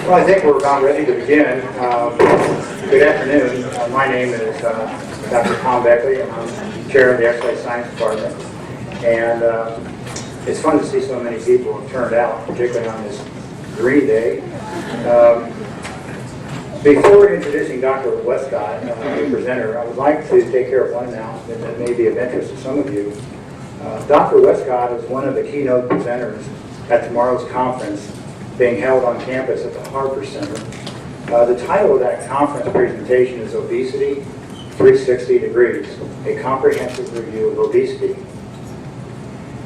Well, I think we're about ready to begin. Good afternoon. My name is Dr. Tom Beckley, and I'm chair of the Exercise Science Department. And it's fun to see so many people have turned out, particularly on this green day. Before introducing Dr. Westcott, the presenter, I would like to take care of one announcement that may be of interest to some of you. Dr. Westcott is one of the keynote presenters at tomorrow's conference being held on campus at the Harper Center. The title of that conference presentation is Obesity 360 Degrees, a comprehensive review of obesity.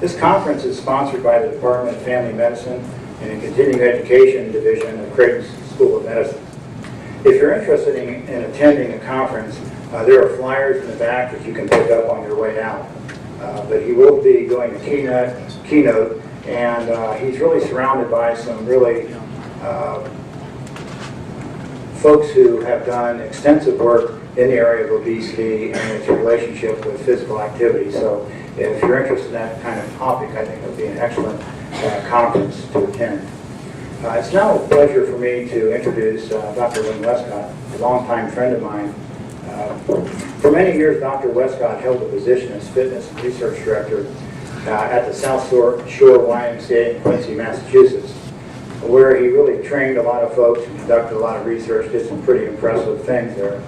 This conference is sponsored by the Department of Family Medicine and the Continuing Education Division of Creighton School of Medicine. If you're interested in attending the conference, there are flyers in the back that you can pick up on your way out. But he will be doing a keynote, and he's really surrounded by some really folks who have done extensive work in the area of obesity and its relationship with physical activity. So if you're interested in that kind of topic, I think it would be an excellent conference to attend. It's now a pleasure for me to introduce Dr. Lynn Westcott, a longtime friend of mine. For many years, Dr. Westcott held the position as Fitness and Research Director at the South Shore YMCA in Quincy, Massachusetts, where he really trained a lot of folks and conducted a lot of research, did some pretty impressive things there.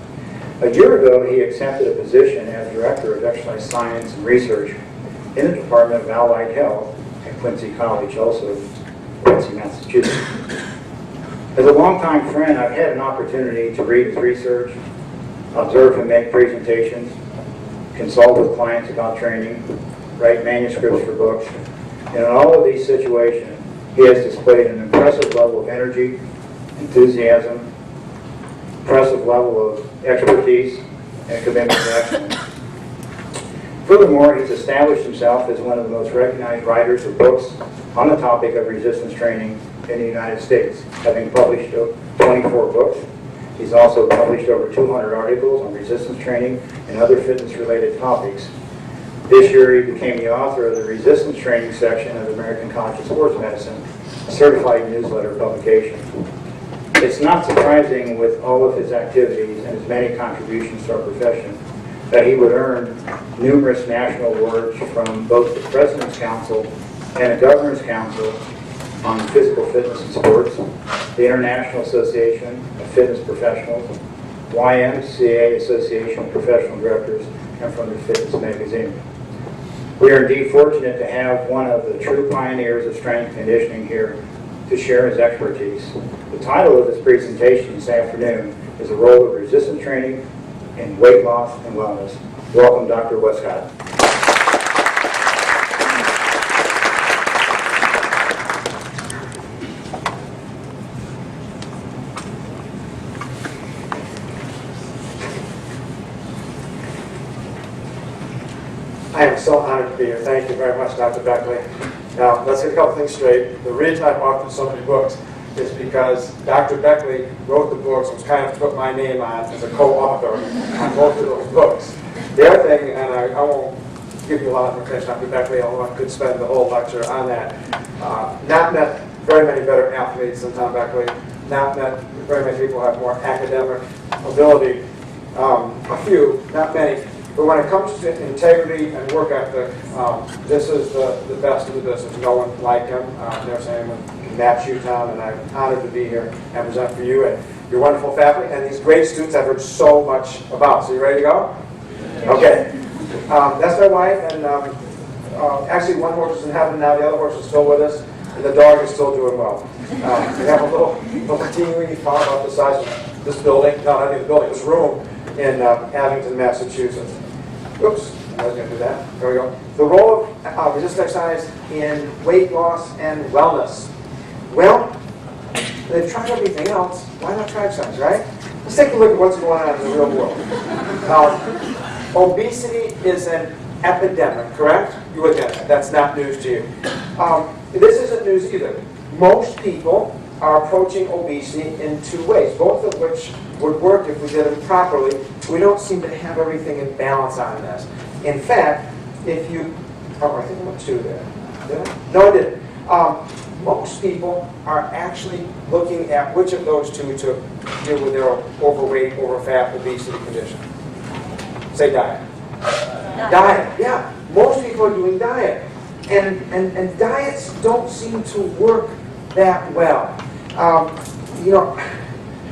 A year ago, he accepted a position as Director of Exercise Science and Research in the Department of Allied Health at Quincy College, also in Quincy, Massachusetts. As a longtime friend, I've had an opportunity to read his research, observe him make presentations, consult with clients about training, write manuscripts for books. And in all of these situations, he has displayed an impressive level of energy, enthusiasm, impressive level of expertise, and commitment to excellence. Furthermore, he's established himself as one of the most recognized writers of books on the topic of resistance training in the United States, having published 24 books. He's also published over 200 articles on resistance training and other fitness-related topics. This year, he became the author of the resistance training section of the American College of Sports Medicine, a certified newsletter publication. It's not surprising, with all of his activities and his many contributions to our profession, that he would earn numerous national awards from both the President's Council and the Governor's Council on Physical Fitness and Sports, the International Association of Fitness Professionals, YMCA Association of Professional Directors, and from the Fitness Magazine. We are indeed fortunate to have one of the true pioneers of strength conditioning here to share his expertise. The title of his presentation this afternoon is The Role of Resistance Training in Weight Loss and Wellness. Welcome, Dr. Westcott. I am so honored to be here. Thank you very much, Dr. Beckley. Now, let's get a couple things straight. The reason I've authored so many books is because Dr. Beckley wrote the books and was kind enough to put my name on as a co-author on both of those books. The other thing, and I won't give you a lot of information, Dr. Beckley, although I could spend the whole lecture on that. Not met very many better athletes than Tom Beckley. Not met very many people who have more academic ability. A few, not many. But when it comes to integrity and work ethic, this is the best in the business. No one like him. Never seen anyone match you, Tom, and I'm honored to be here and present for you and your wonderful faculty and these great students I've heard so much about. So you ready to go? Okay. That's my wife, and actually one horse is in heaven now, the other horse is still with us, and the dog is still doing well. We have a little teeny farm about the size of this building, no, not even the building, this room in Abington, Massachusetts. Oops, I was going to do that. There we go. The role of resistance exercise in weight loss and wellness. Well, they've tried everything else. Why not try exercise, right? Let's take a look at what's going on in the real world. Obesity is an epidemic, correct? You look at that. That's not news to you. This isn't news either. Most people are approaching obesity in two ways, both of which would work if we did them properly. We don't seem to have everything in balance on this. In fact, if you, I think I went two there. Did I? No, I didn't. most people are actually looking at which of those two to deal with their overweight, overfat, obesity condition. Say diet. Diet, yeah. Most people are doing diet. And diets don't seem to work that well.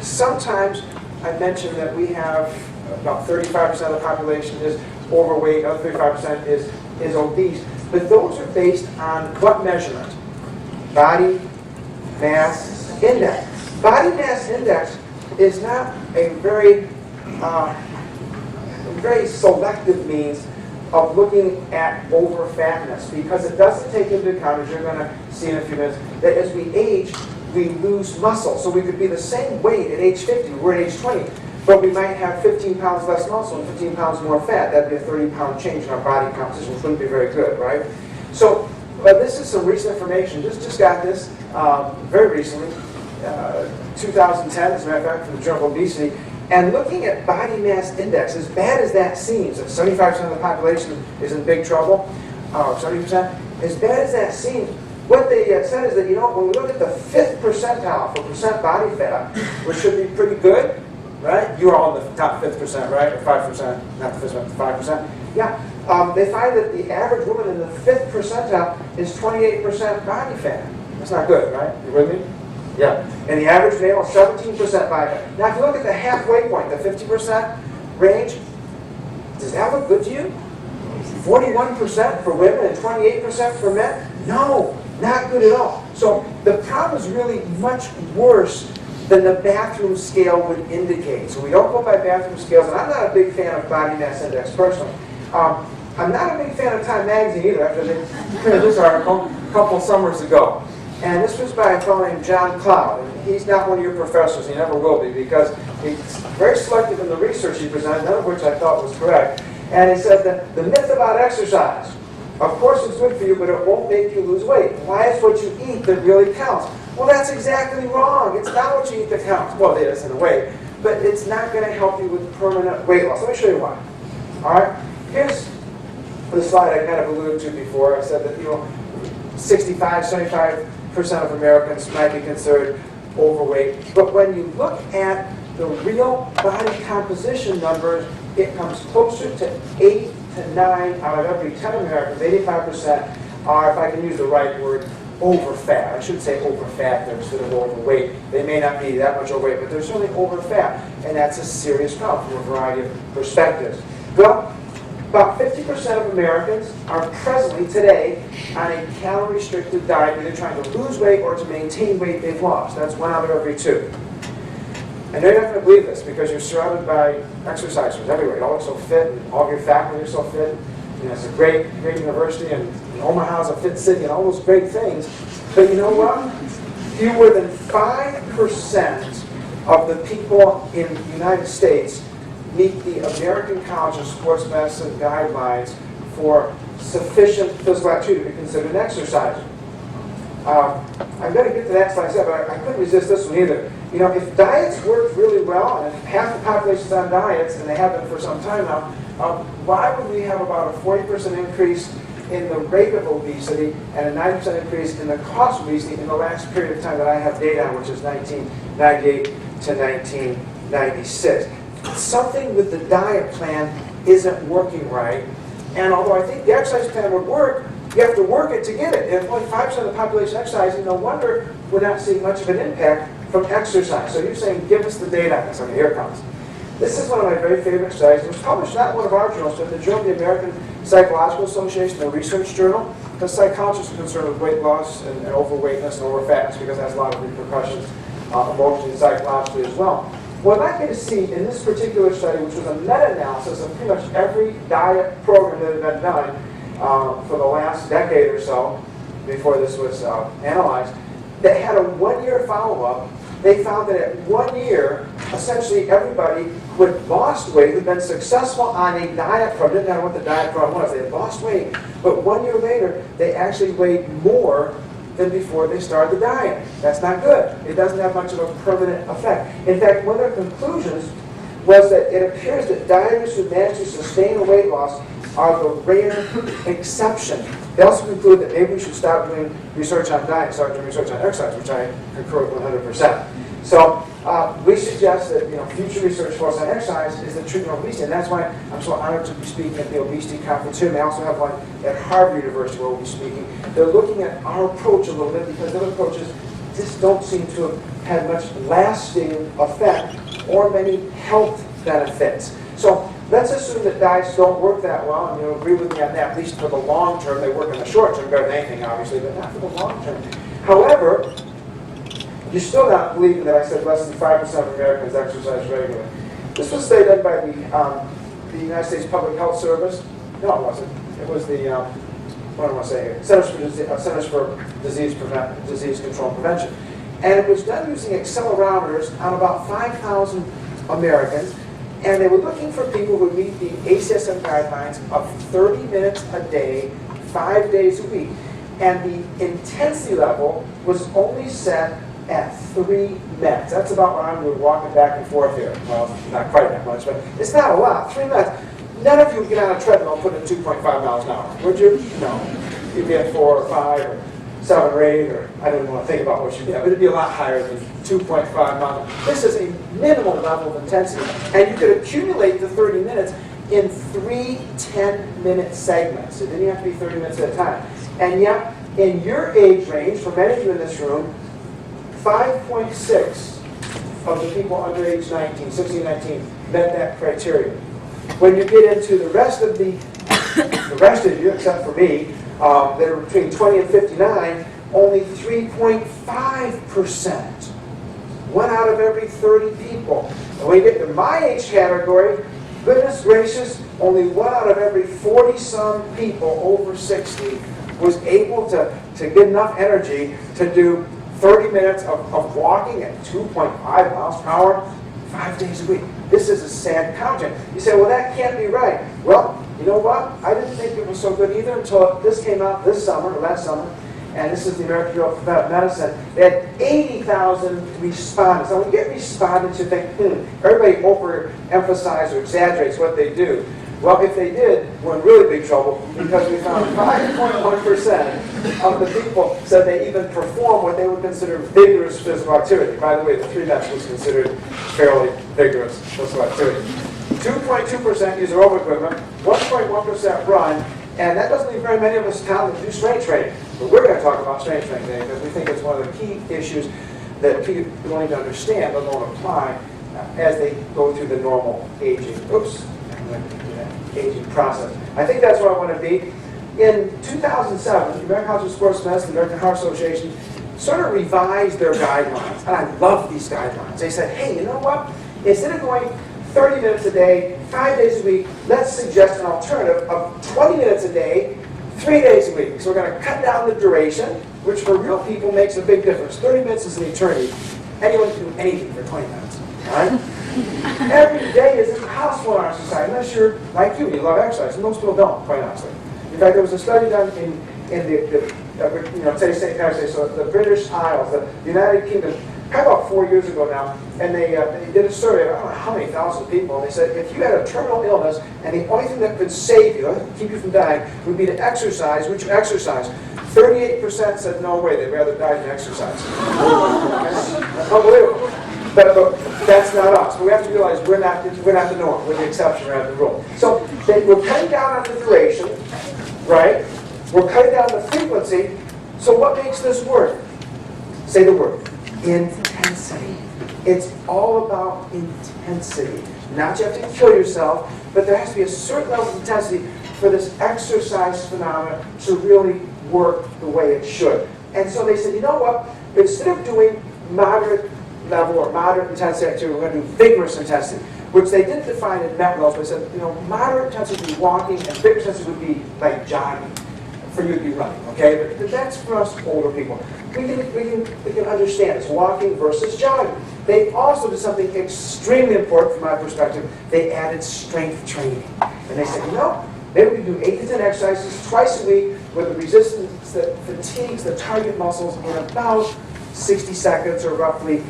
Sometimes I mentioned that we have about 35% of the population is overweight, other 35% is obese. But those are based on what measurement? Body mass index. Body mass index is not a very selective means of looking at overfatness, because it doesn't take into account, as you're going to see in a few minutes, that as we age, we lose muscle. So we could be the same weight at age 50, we're at age 20, but we might have 15 pounds less muscle and 15 pounds more fat. That'd be a 30-pound change in our body composition, which wouldn't be very good, right? So this is some recent information. Just got this very recently, 2010, as a matter of fact, from the Journal of Obesity. And looking at body mass index, as bad as that seems, if 75% of the population is in big trouble, 70%, as bad as that seems, what they said is that, when we look at the 5th percentile for percent body fat, which should be pretty good, right? You're all in the top 5th percent, right? Or 5%, not the 5th, 5%. Yeah. They find that the average woman in the 5th percentile is 28% body fat. That's not good, right? You with me? Yeah. And the average male is 17% body fat. Now, if you look at the halfway point, the 50% range, does that look good to you? 41% for women and 28% for men? No, not good at all. So the problem is really much worse than the bathroom scale would indicate. So we don't go by bathroom scales, and I'm not a big fan of body mass index personally. I'm not a big fan of Time Magazine either, after they printed this article a couple summers ago. And this was by a fellow named John Cloud. And he's not one of your professors, he never will be, because he's very selective in the research he presented, none of which I thought was correct. And he said that the myth about exercise, of course it's good for you, but it won't make you lose weight. Why is what you eat that really counts? Well, that's exactly wrong. It's not what you eat that counts. Well, it is in a way, but it's not going to help you with permanent weight loss. Let me show you why. All right? Here's the slide I kind of alluded to before. I said that, 75% of Americans might be considered overweight. But when you look at the real body composition numbers, it comes closer to 8 to 9 out of every 10 Americans, 85% are, if I can use the right word, overfat. I should say overfat there instead of overweight. They may not be that much overweight, but they're certainly overfat, and that's a serious problem from a variety of perspectives. Well, about 50% of Americans are presently today on a calorie-restricted diet, either trying to lose weight or to maintain weight they've lost. That's 1 out of every 2. I know you're not going to believe this because you're surrounded by exercisers everywhere. You all look so fit, and all of your faculty are so fit. It's a great university, and Omaha's a fit city, and all those great things. But you know what? Fewer than 5% of the people in the United States meet the American College of Sports Medicine guidelines for sufficient physical activity to be considered an exerciser. I'm going to get to that slide, but I couldn't resist this one either. If diets work really well, and if half the population is on diets, and they have been for some time now, why would we have about a 40% increase in the rate of obesity and a 90% increase in the cost of obesity in the last period of time that I have data on, which is 1998 to 1996? Something with the diet plan isn't working right, and although I think the exercise plan would work, you have to work it to get it. If only 5% of the population exercising, no wonder we're not seeing much of an impact from exercise. So you're saying, give us the data on this. Okay, here it comes. This is one of my very favorite studies. It was published not in one of our journals, but in the Journal of the American Psychological Association, the research journal, because psychologists are concerned with weight loss and overweightness and overfatness because it has a lot of repercussions emotionally and psychologically as well. What I'd like you to see in this particular study, which was a meta-analysis of pretty much every diet program that had been done for the last decade or so, before this was analyzed, that had a 1-year follow-up, they found that at 1 year, essentially everybody who had lost weight, who had been successful on a diet program, didn't matter what the diet program was, they had lost weight, but 1 year later, they actually weighed more than before they started the diet. That's not good. It doesn't have much of a permanent effect. In fact, one of their conclusions was that it appears that dieters who manage to sustain a weight loss are the rare exception. They also conclude that maybe we should stop doing research on diet and start doing research on exercise, which I concur with 100%. So we suggest that future research focused on exercise is the treatment of obesity, and that's why I'm so honored to be speaking at the obesity conference here. And they also have one at Harvard University where we'll be speaking. They're looking at our approach a little bit because other approaches just don't seem to have had much lasting effect or many health benefits. So let's assume that diets don't work that well, and you'll agree with me on that, at least for the long term. They work in the short term better than anything, obviously, but not for the long term. However, you're still not believing that I said less than 5% of Americans exercise regularly. This was a study done by the United States Public Health Service. No, it wasn't. It was the, what am I saying? Centers for Disease Control and Prevention. And it was done using accelerometers on about 5,000 Americans. And they were looking for people who would meet the ACSM guidelines of 30 minutes a day, 5 days a week. And the intensity level was only set at 3 minutes. That's about what I'm doing, walking back and forth here. Well, not quite that much, but it's not a lot. 3 minutes. None of you would get on a treadmill and put in 2.5 miles an hour, would you? No. You'd be at 4 or 5 or 7 or 8, or I don't even want to think about what you'd be at, but it'd be a lot higher than 2.5 miles. This is a minimal level of intensity, and you could accumulate the 30 minutes in 3 10-minute segments. It didn't have to be 30 minutes at a time. And yet, in your age range, for many of you in this room, 5.6 of the people under age 19, 16, 19, met that criteria. When you get into the rest of you, except for me, that are between 20 and 59, only 3.5%. 1 out of every 30 people. And when you get to my age category, goodness gracious, only 1 out of every 40-some people over 60 was able to get enough energy to do 30 minutes of walking at 2.5 miles per hour, 5 days a week. This is a sad content. You say, well, that can't be right. Well, you know what? I didn't think it was so good either until this came out this summer, or last summer, and this is the American Journal of Preventive Medicine. They had 80,000 respondents. Now, when you get respondents, you think, everybody overemphasizes or exaggerates what they do. Well, if they did, we're in really big trouble because we found 5.1% of the people said they even perform what they would consider vigorous physical activity. By the way, the 3 minutes was considered fairly vigorous physical activity. 2.2% use aerobic equipment, 1.1% run, and that doesn't leave very many of us time to do strength training. But we're going to talk about strength training today because we think it's one of the key issues that people need to understand, let alone apply, as they go through the normal aging. Aging process. I think that's where I want to be. In 2007, the American College of Sports Medicine, the American Heart Association, sort of revised their guidelines. And I love these guidelines. They said, hey, you know what? Instead of going 30 minutes a day, 5 days a week, let's suggest an alternative of 20 minutes a day, 3 days a week. So we're going to cut down the duration, which for real people makes a big difference. 30 minutes is an eternity. Anyone can do anything for 20 minutes. All right? Every day is impossible in our society, unless you're like you love exercise. And most people don't, quite honestly. In fact, there was a study done in the say St. Patrick's Day, so the British Isles, the United Kingdom, probably about 4 years ago now, and they did a survey of I don't know how many thousand people, and they said if you had a terminal illness and the only thing that could save you, keep you from dying, would be to exercise, would you exercise? 38% said no way, they'd rather die than exercise. Unbelievable. But that's not us. But we have to realize we're not the norm. We're the exception rather than the rule. So we're cutting down on the duration, right? We're cutting down the frequency. So what makes this work? Say the word. Intensity. It's all about intensity. Not you have to kill yourself, but there has to be a certain level of intensity for this exercise phenomenon to really work the way it should. And so they said, you know what? Instead of doing moderate level or moderate intensity activity, we're going to do vigorous intensity, which they didn't define in MET levels. They said, moderate intensity would be walking, and vigorous intensity would be like jogging. For you to be running, okay? But that's for us older people. We can understand it's walking versus jogging. They also did something extremely important from my perspective. They added strength training. And they said, maybe we can do 8 to 10 exercises twice a week with the resistance that fatigues the target muscles in about 60 seconds or roughly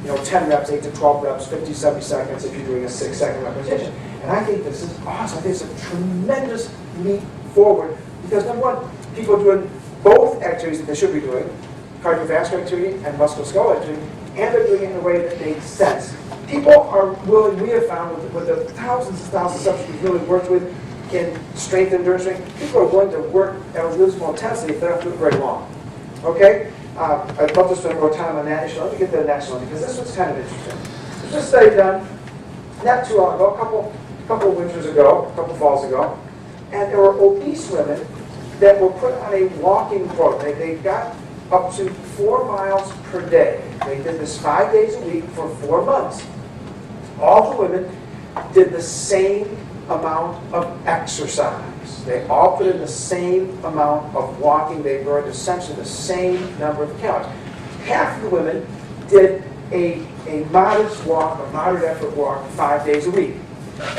10 reps, 8 to 12 reps, 50, 70 seconds if you're doing a 6-second repetition. And I think this is awesome. I think it's a tremendous leap forward because number one, people doing both activities that they should be doing, cardiovascular activity and musculoskeletal activity, and they're doing it in a way that makes sense. People are willing, we have found with the thousands and thousands of subjects we've really worked with in strength and endurance training, people are willing to work at a reasonable intensity if they don't do it very long. Okay? I'd love to spend more time on that issue. Let me get to the next one because this one's kind of interesting. There's this study done not too long ago, a couple winters ago, a couple falls ago, and there were obese women that were put on a walking program. They got up to 4 miles per day. They did this 5 days a week for 4 months. All the women did the same amount of exercise. They all put in the same amount of walking. They burned essentially the same number of calories. Half of the women did a modest walk, a moderate effort walk 5 days a week.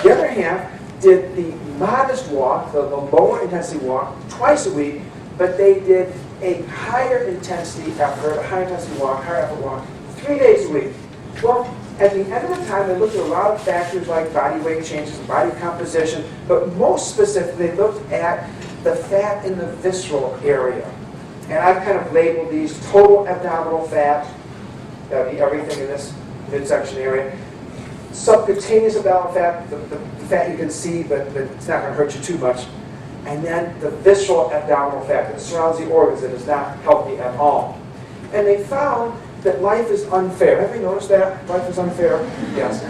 The other half did the modest walk, the lower intensity walk, twice a week, but they did a higher intensity effort, a higher intensity walk, higher effort walk, 3 days a week. Well, at the end of the time, they looked at a lot of factors like body weight changes, body composition, but most specifically, they looked at the fat in the visceral area. And I've kind of labeled these total abdominal fat, that would be everything in this midsection area. Subcutaneous abdominal fat, the fat you can see, but it's not going to hurt you too much. And then the visceral abdominal fat that surrounds the organs that is not healthy at all. And they found that life is unfair. Have you noticed that? Life is unfair? Yes.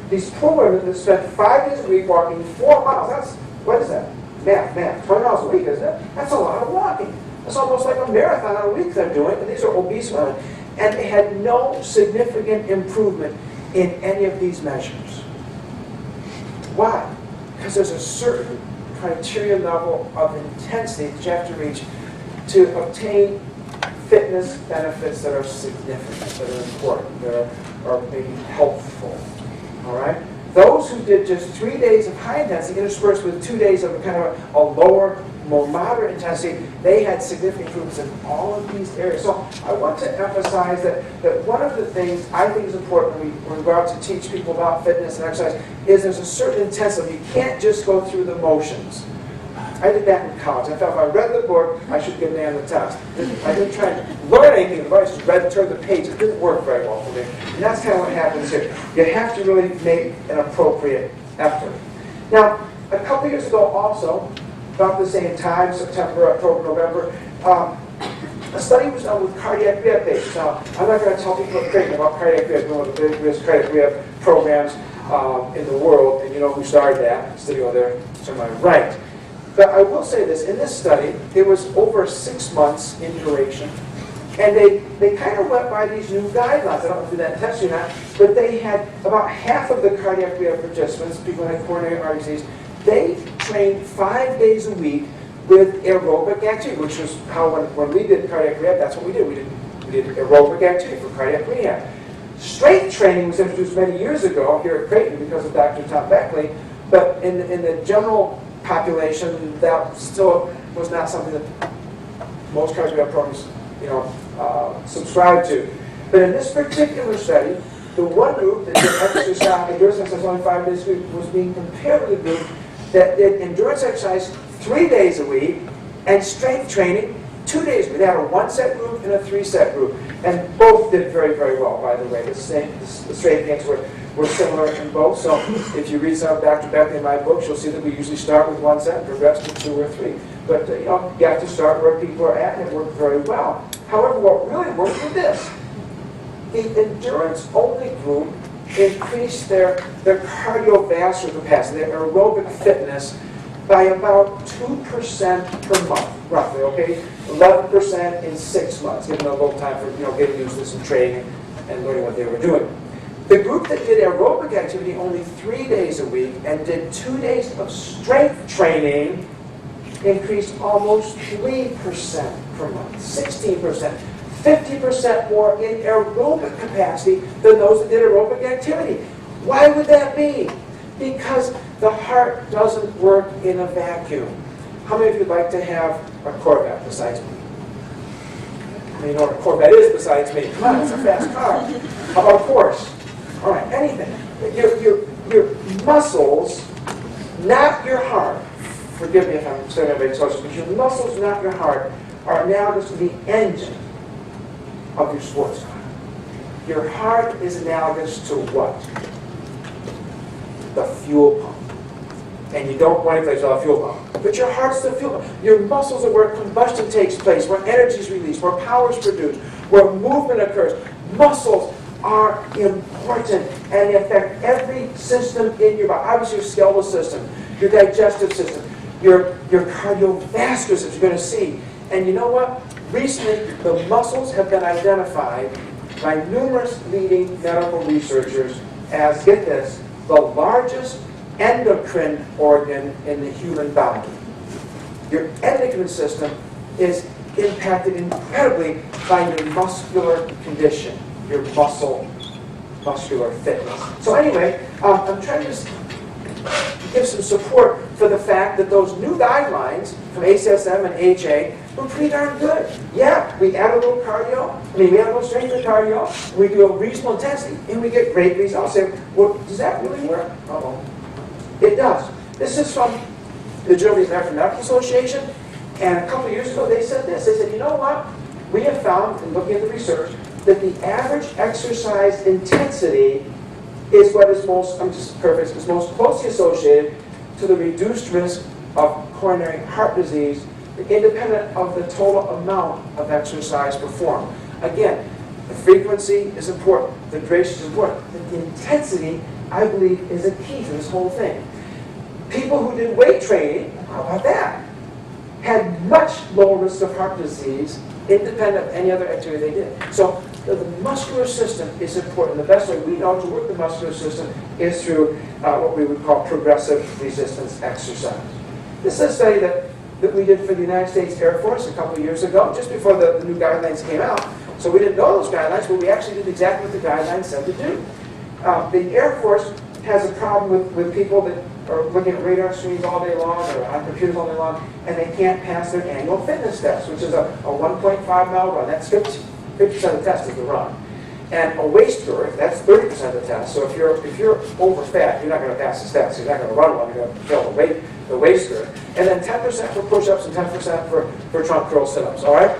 These poor women that spent 5 days a week walking 4 miles. What is that? Math. 20 miles a week, isn't it? That's a lot of walking. That's almost like a marathon a week they're doing. And these are obese women. And they had no significant improvement in any of these measures. Why? Because there's a certain criteria level of intensity that you have to reach to obtain fitness benefits that are significant, that are important, that are maybe helpful. All right? Those who did just 3 days of high intensity interspersed with 2 days of kind of a lower, more moderate intensity, they had significant improvements in all of these areas. So I want to emphasize that one of the things I think is important when we go out to teach people about fitness and exercise is there's a certain intensity. You can't just go through the motions. I did that in college. I thought if I read the book, I should get an A on the test. I didn't try to learn anything. I just turn the page. It didn't work very well for me. And that's kind of what happens here. You have to really make an appropriate effort. Now, a couple years ago also, about the same time, September, October, November, a study was done with cardiac rehab patients. Now, I'm not going to tell people at Creighton about cardiac rehab, one of the biggest cardiac rehab programs in the world, and you know who started that. Study over there to my right. But I will say this, in this study, it was over 6 months in duration, and they kind of went by these new guidelines. I don't know if you did that test or not, but they had about half of the cardiac rehab participants, people who had coronary heart disease, they trained 5 days a week with aerobic activity, which was how when we did cardiac rehab, that's what we did. We did aerobic activity for cardiac rehab. Strength training was introduced many years ago here at Creighton because of Dr. Tom Beckley, but in the general population, that still was not something that most cardiac rehab programs, subscribe to. But in this particular study, the one group that did exercise, endurance exercise only 5 days a week, was being compared with the group that did endurance exercise 3 days a week and strength training 2 days a week. They had a 1-set group and a 3-set group. And both did very, very well, by the way. The strength gains were similar in both. So if you read some of Dr. Beckley in my books, you'll see that we usually start with 1 set and progress to 2 or 3. But you have to start where people are at, and it worked very well. However, what really worked was this. The endurance-only group increased their cardiovascular capacity, their aerobic fitness, by about 2% per month, roughly, okay? 11% in 6 months, giving them a little time for getting used to some training and learning what they were doing. The group that did aerobic activity only 3 days a week and did 2 days of strength training increased almost 3% per month, 16%, 50% more in aerobic capacity than those that did aerobic activity. Why would that be? Because the heart doesn't work in a vacuum. How many of you would like to have a Corvette besides me? You know what a Corvette is besides me? Come on, it's a fast car. How about a Porsche? All right, anything. Your muscles, not your heart, forgive me if I'm saying everybody's social, but your muscles, not your heart, are analogous to the engine of your sports car. Your heart is analogous to what? The fuel pump. And you don't want anything without a fuel pump. But your heart's the fuel pump. Your muscles are where combustion takes place, where energy is released, where power is produced, where movement occurs. Muscles are important, and they affect every system in your body. Obviously, your skeletal system, your digestive system, your cardiovascular system, you're going to see. And you know what? Recently, the muscles have been identified by numerous leading medical researchers as, get this, the largest endocrine organ in the human body. Your endocrine system is impacted incredibly by your muscular condition, your muscular fitness. So anyway, I'm trying to give some support for the fact that those new guidelines from ACSM and AHA were pretty darn good. Yeah, we add a little cardio, we add a little strength to cardio, we do a reasonable intensity, and we get great results. Say, well, does that really work? Uh-oh. It does. This is from the German American Medical Association, and a couple of years ago they said this. They said, you know what? We have found, in looking at the research, that the average exercise intensity is what is most, I'm just paraphrasing, is most closely associated to the reduced risk of coronary heart disease, independent of the total amount of exercise performed. Again, the frequency is important, the duration is important, but the intensity, I believe, is a key to this whole thing. People who did weight training, how about that, had much lower risk of heart disease, independent of any other activity they did. So the muscular system is important. The best way we know to work the muscular system is through what we would call progressive resistance exercise. This is a study that we did for the United States Air Force a couple of years ago, just before the new guidelines came out. So we didn't know those guidelines, but we actually did exactly what the guidelines said to do. The Air Force has a problem with people that are looking at radar screens all day long or on computers all day long, and they can't pass their annual fitness test, which is a 1.5-mile run. That's 50% of the test is the run. And a waist work, that's 30% of the test. So if you're over fat, you're not going to pass this test. You're not going to run one. You're going to fail the waist work. And then 10% for push-ups and 10% for trunk curl sit-ups. All right?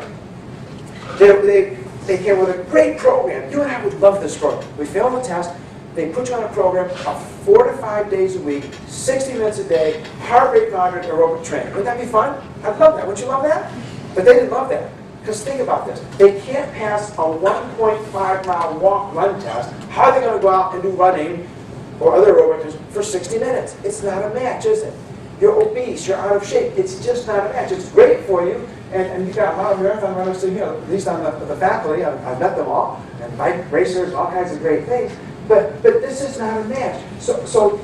They came with a great program. You and I would love this program. We failed the test. They put you on a program of 4 to 5 days a week, 60 minutes a day, heart rate monitored aerobic training. Wouldn't that be fun? I'd love that. Wouldn't you love that? But they didn't love that. Because think about this. They can't pass a 1.5-mile walk-run test. How are they going to go out and do running or other aerobics for 60 minutes? It's not a match, is it? You're obese. You're out of shape. It's just not a match. It's great for you. And you've got a lot of marathon runners sitting here, at least on the faculty. I've met them all. And bike racers, all kinds of great things. But this is not a match. So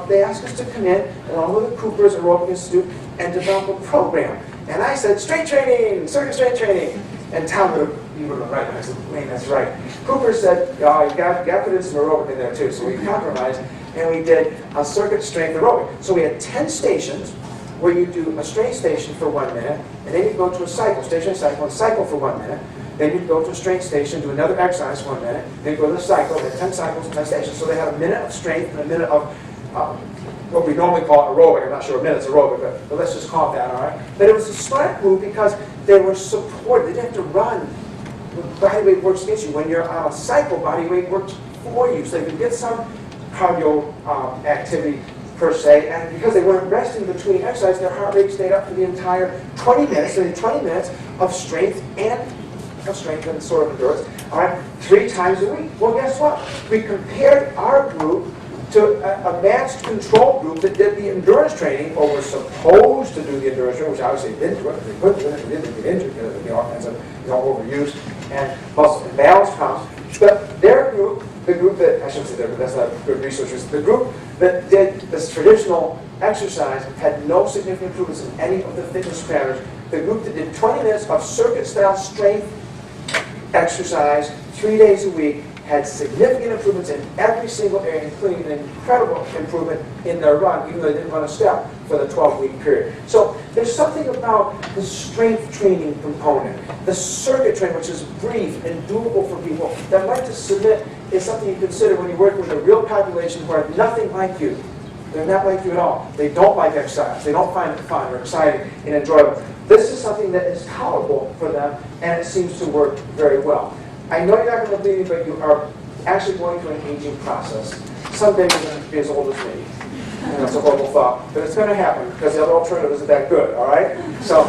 they asked us to come in, along with the Cooper's Aerobic Institute, and develop a program. And I said, strength training, circuit strength training. And Tom would have right. And I said, Wayne, that's right. Cooper said, oh, you got to put in some aerobic in there too. So we compromised, and we did a circuit strength aerobic. So we had 10 stations where you do a strength station for 1 minute, and then you go to a cycle, stationary cycle, and cycle for 1 minute. Then you'd go to a strength station, do another exercise for 1 minute, then go to the cycle, then 10 cycles, 10 stations. So they had a minute of strength and a minute of what we normally call aerobic. I'm not sure a minute's aerobic, but let's just call it that, all right? But it was a smart move because they were supported. They didn't have to run. Body weight works against you. When you're on a cycle, body weight works for you. So they could get some cardio activity per se, and because they weren't resting between exercise, their heart rate stayed up for the entire 20 minutes. So they had 20 minutes of strength and sort of endurance, all right, 3 times a week. Well, guess what? We compared our group to a matched control group that did the endurance training, or was supposed to do the endurance training, which obviously didn't do it, because they couldn't do it, they didn't get injured because of all kinds of overuse and muscle imbalance problems. But their group, the group that, I shouldn't say their group, that's not good researchers, the group that did this traditional exercise had no significant improvements in any of the fitness parameters. The group that did 20 minutes of circuit-style strength exercise 3 days a week had significant improvements in every single area, including an incredible improvement in their run, even though they didn't run a step for the 12-week period. So there's something about the strength training component, the circuit training, which is brief and doable for people, that I'd like to submit is something you consider when you're working with a real population who are nothing like you. They're not like you at all. They don't like exercise. They don't find it fun or exciting and enjoyable. This is something that is tolerable for them, and it seems to work very well. I know you're not going to believe me, but you are actually going through an aging process. Someday you're going to be as old as me. And that's a horrible thought, but it's going to happen because the other alternative isn't that good, all right? So,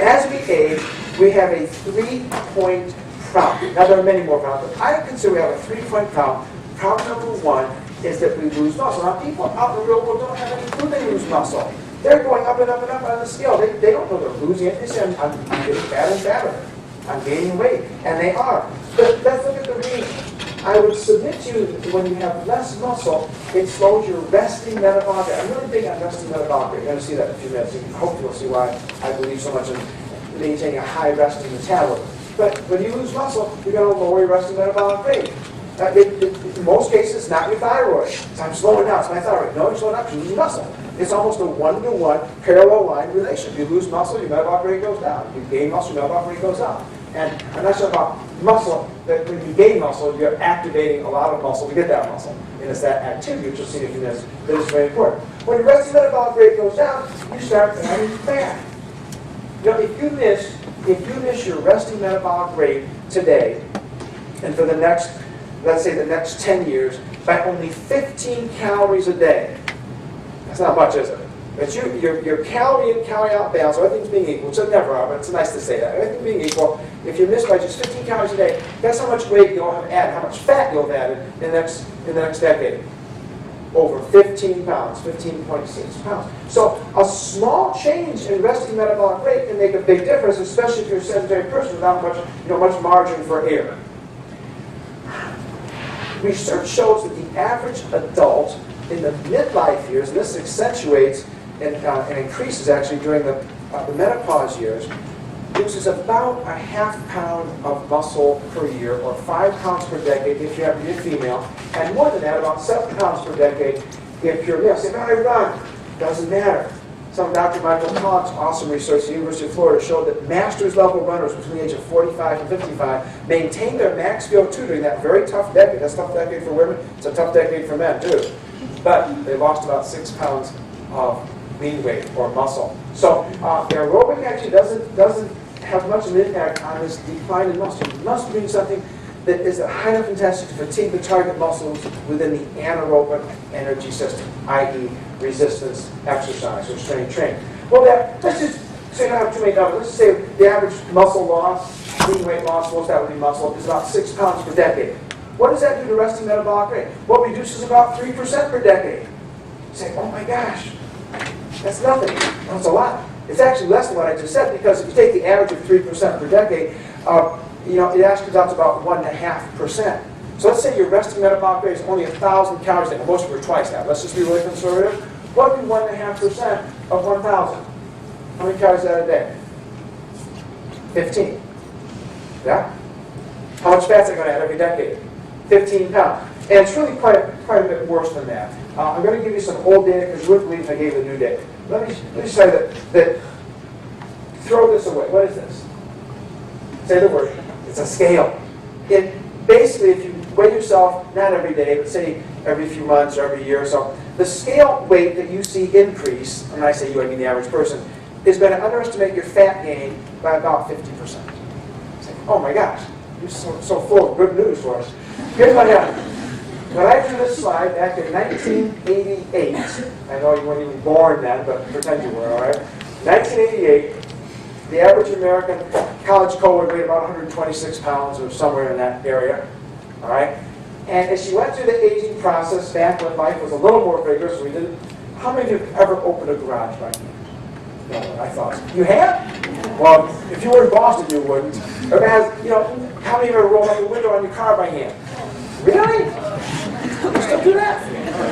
as we age, we have a 3-point problem. Now, there are many more problems, but I consider we have a 3-point problem. Problem number 1 is that we lose muscle. Now, people out in the real world don't have any clue they lose muscle. They're going up and up and up on the scale. They don't know they're losing it. They say, I'm getting fatter and fatter. I'm gaining weight. And they are. But let's look at the reason. I would submit to you that when you have less muscle, it slows your resting metabolic rate. I'm really big on resting metabolic rate. You're going to see that in a few minutes. Hopefully you'll see why I believe so much in maintaining a high resting metabolism. But when you lose muscle, you're going to lower your resting metabolic rate. In most cases, it's not your thyroid. So I'm slowing down, it's my thyroid. No, you're slowing down because you're losing muscle. It's almost a 1-to-1 parallel line relation. If you lose muscle, your metabolic rate goes down. If you gain muscle, your metabolic rate goes up. And I'm not sure about muscle, that when you gain muscle, you're activating a lot of muscle to get that muscle. And it's that activity, which you'll see in a few minutes, that is very important. When your resting metabolic rate goes down, you start adding fat. You know, if you miss your resting metabolic rate today, and for the next, let's say the next 10 years, by only 15 calories a day, that's not much, is it? But your calorie in, calorie out balance, so everything's being equal, which it never are, but it's nice to say that. Everything being equal, if you miss by just 15 calories a day, that's how much weight you'll have added, how much fat you'll have added in the next decade. Over 15 pounds, 15.6 pounds. So a small change in resting metabolic rate can make a big difference, especially if you're a sedentary person without much margin for error. Research shows that the average adult in the midlife years, and this accentuates and increases actually during the menopause years, loses about a ½ pound of muscle per year, or 5 pounds per decade if you're a female, and more than that, about 7 pounds per decade if you're male. Say, man, I run. Doesn't matter. Some Dr. Michael Todd's awesome research at the University of Florida showed that masters level runners between the age of 45 and 55 maintain their max VO2 during that very tough decade. That's a tough decade for women. It's a tough decade for men, too. But they lost about 6 pounds of lean weight or muscle. So aerobic actually doesn't have much of an impact on this decline in muscle. It must mean something that is high enough intensity to fatigue the target muscles within the anaerobic energy system, i.e. resistance exercise or strength training. Well, let's just say you don't have too many numbers. Let's say the average muscle loss, lean weight loss, most that would be muscle, is about 6 pounds per decade. What does that do to resting metabolic rate? Well, it reduces about 3% per decade. You say, oh my gosh, that's nothing. That's a lot. It's actually less than what I just said, because if you take the average of 3% per decade, it actually comes out to about 1.5%. So let's say your resting metabolic rate is only 1,000 calories a day. Well, most of you are twice that. Let's just be really conservative. What would be 1.5% of 1,000? How many calories is that a day? 15. Yeah? How much fat is that going to add every decade? 15 pounds. And it's really quite a bit worse than that. I'm going to give you some old data because you wouldn't believe if I gave you the new data. Let me just say that throw this away. What is this? Say the word. It's a scale. It basically, if you weigh yourself, not every day, but say every few months or every year or so, the scale weight that you see increase, and when I say you, I mean the average person, is going to underestimate your fat gain by about 50%. Say, oh my gosh, you're so full of good news for us. Here's what happened. When I drew this slide back in 1988, I know you weren't even born then, but pretend you were, all right? 1988, the average American college cohort weighed about 126 pounds or somewhere in that area, all right? And as she went through the aging process back when life was a little more vigorous, how many of you have ever opened a garage by hand? No, I thought. You have? Well, if you were in Boston, you wouldn't. How many of you ever rolled up a window on your car by hand? Really? You still do that?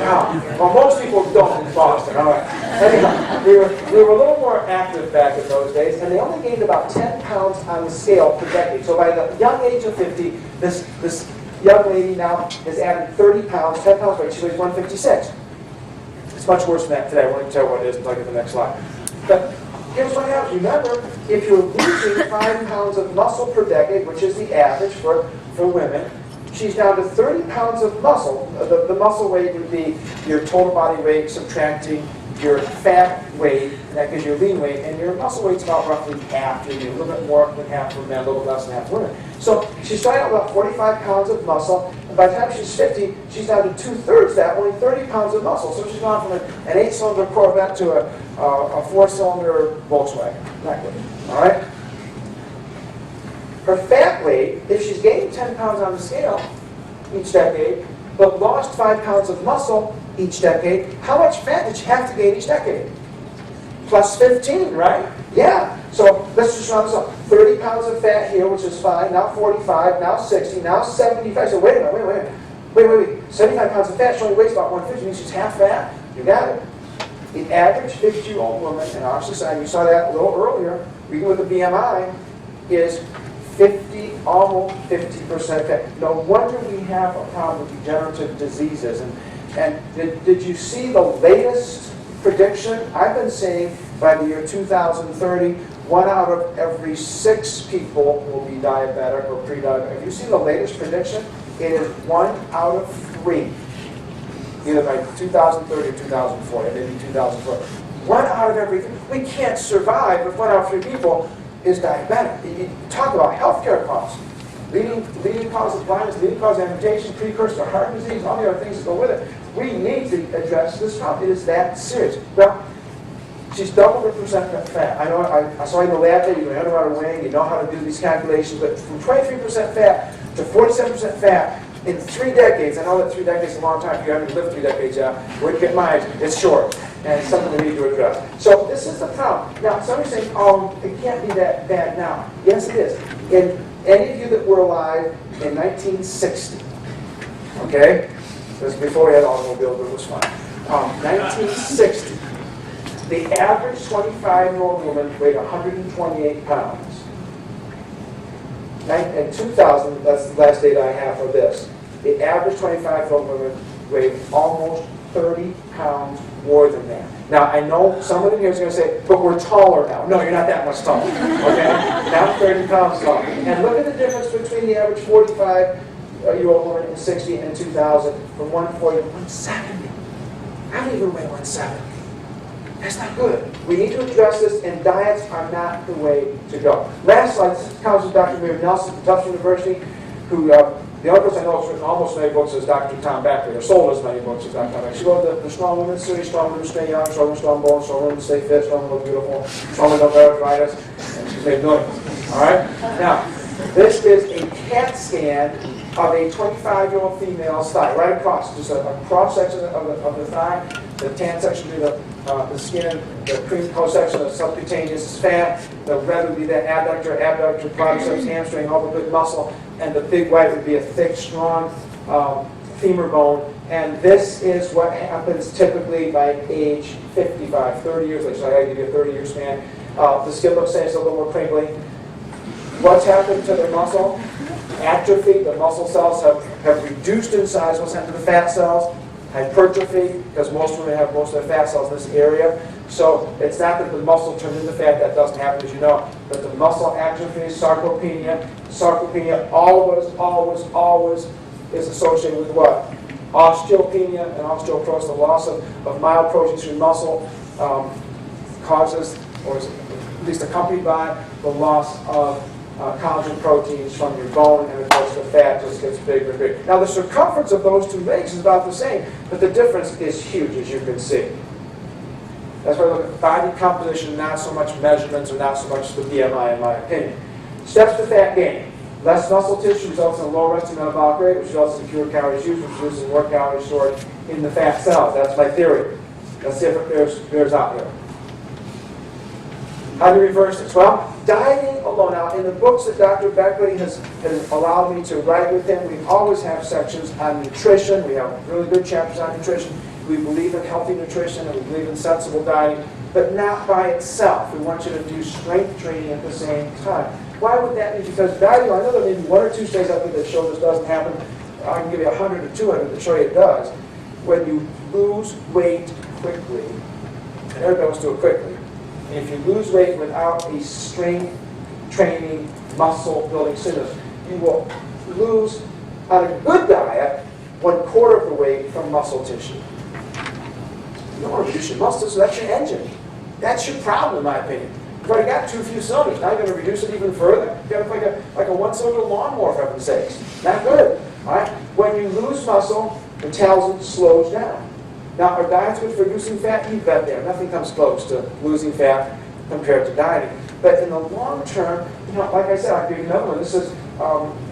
No. Well, most people don't in Boston. All right. Anyhow, we were a little more active back in those days, and they only gained about 10 pounds on the scale per decade. So by the young age of 50, this young lady now has added 30 pounds, 10 pounds, but she weighs 156. It's much worse than that today. I won't even tell you what it is until I get the next slide. But here's what happens. Remember, if you're losing 5 pounds of muscle per decade, which is the average for women, she's down to 30 pounds of muscle. The muscle weight would be your total body weight subtracting your fat weight, and that gives you lean weight, and your muscle weight's about roughly half. You're a little bit more than half for men, a little less than half for women. So she's starting out about 45 pounds of muscle, and by the time she's 50, she's down to 2/3 that, only 30 pounds of muscle. So she's gone from an 8-cylinder Corvette to a 4-cylinder Volkswagen. Not good. All right? Her fat weight, if she's gained 10 pounds on the scale each decade, but lost 5 pounds of muscle each decade, how much fat did she have to gain each decade? Plus 15, right? Yeah. So let's just round this up. 30 pounds of fat here, which is fine. Now 45, now 60, now 75. So wait a minute, wait. 75 pounds of fat, she only weighs about 150, means she's half fat. You got it. The average 50-year-old woman in our society, you saw that a little earlier, reading with the BMI, is 50, almost 50% fat. No wonder we have a problem with degenerative diseases. And did you see the latest prediction? I've been saying by the year 2030, 1 out of every 6 people will be diabetic or pre-diabetic. Have you seen the latest prediction? It is 1 out of 3. Either by 2030 or 2040, maybe 2040. 1 out of every 3. We can't survive if 1 out of 3 people is diabetic. You talk about healthcare costs. Leading cause of blindness, leading cause of amputation, precursor to heart disease, all the other things that go with it. We need to address this problem. It is that serious. Well, she's doubled her percent fat. I know. I saw you in the lab that you know how to weigh, you know how to do these calculations, but from 23% fat to 47% fat in 3 decades. I know that 3 decades is a long time. If you haven't lived 3 decades yet, where to get my age? It's short, and it's something we need to address. So this is the problem. Now, somebody's saying, "Oh, it can't be that bad now." Yes, it is. In any of you that were alive in 1960, okay? This was before we had automobiles, but it was fun. 1960, the average 25-year-old woman weighed 128 pounds. In 2000, that's the last data I have for this, the average 25-year-old woman weighed almost 30 pounds more than that. Now, I know someone in here is going to say, but we're taller now. No, you're not that much taller, okay? Now 30 pounds taller. And look at the difference between the average 45-year-old woman in 60 and 2000, from 140 to 170. I don't even weigh 170. That's not good. We need to address this, and diets are not the way to go. Last slide, this comes with Dr. Miriam Nelson from Tufts University, who, the other person I know has written almost as many books as Dr. Tom Beckley, or sold as many books as Dr. Tom Beckley. She wrote the Strong Women Series, Strong Women Stay Young, Strong Women, Strong Bones, Strong Women Stay Fit, Strong Women Look Beautiful, Strong Women Don't Have Arthritis, and she's made millions. All right? Now, this is a CAT scan of a 25-year-old female's thigh, right across, just a cross-section of the thigh. The tan section would be the skin, the cream coat section, the subcutaneous fat, the red would be the abductor, quadriceps, hamstring, all the good muscle, and the big white would be a thick, strong femur bone. And this is what happens typically by age 55, 30 years later. So I give you a 30-year span. The skin looks the same, it's a little more crinkly. What's happened to the muscle? Atrophy. The muscle cells have reduced in size. What's happened to the fat cells? Hypertrophy, because most women have most of their fat cells in this area. So it's not that the muscle turns into fat, that doesn't happen, as you know, but the muscle atrophy, sarcopenia. Sarcopenia always is associated with what? Osteopenia and osteoporosis, the loss of mild proteins through muscle causes, or is at least accompanied by, the loss of collagen proteins from your bone, and of course the fat just gets bigger and bigger. Now the circumference of those two legs is about the same, but the difference is huge, as you can see. That's why I look at body composition, not so much measurements, or not so much the BMI, in my opinion. Steps to fat gain. Less muscle tissue results in a low resting metabolic rate, which results in fewer calories used, which reduces more calories stored in the fat cells. That's my theory. Let's see if it bears out here. How do you reverse this? Well, dieting alone. Now, in the books that Dr. Beckley has allowed me to write with him, we always have sections on nutrition. We have really good chapters on nutrition. We believe in healthy nutrition, and we believe in sensible dieting, but not by itself. We want you to do strength training at the same time. Why would that be? Because value, I know there may be 1 or 2 studies out there that show this doesn't happen. I can give you 100 or 200 that show you it does. When you lose weight quickly, and everybody wants to do it quickly, and if you lose weight without a strength training, muscle building stimulus, you will lose On a good diet, 1/4 of the weight from muscle tissue. You don't want to reduce your muscles, so that's your engine. That's your problem, in my opinion. You've already got too few cylinders. Now you're going to reduce it even further. You've got like a one-cylinder lawnmower, for heaven's sakes. Not good. All right? When you lose muscle, metabolism slows down. Now, are diets good for reducing fat? You bet there. Nothing comes close to losing fat compared to dieting. But in the long term, like I said, I'll give you another one.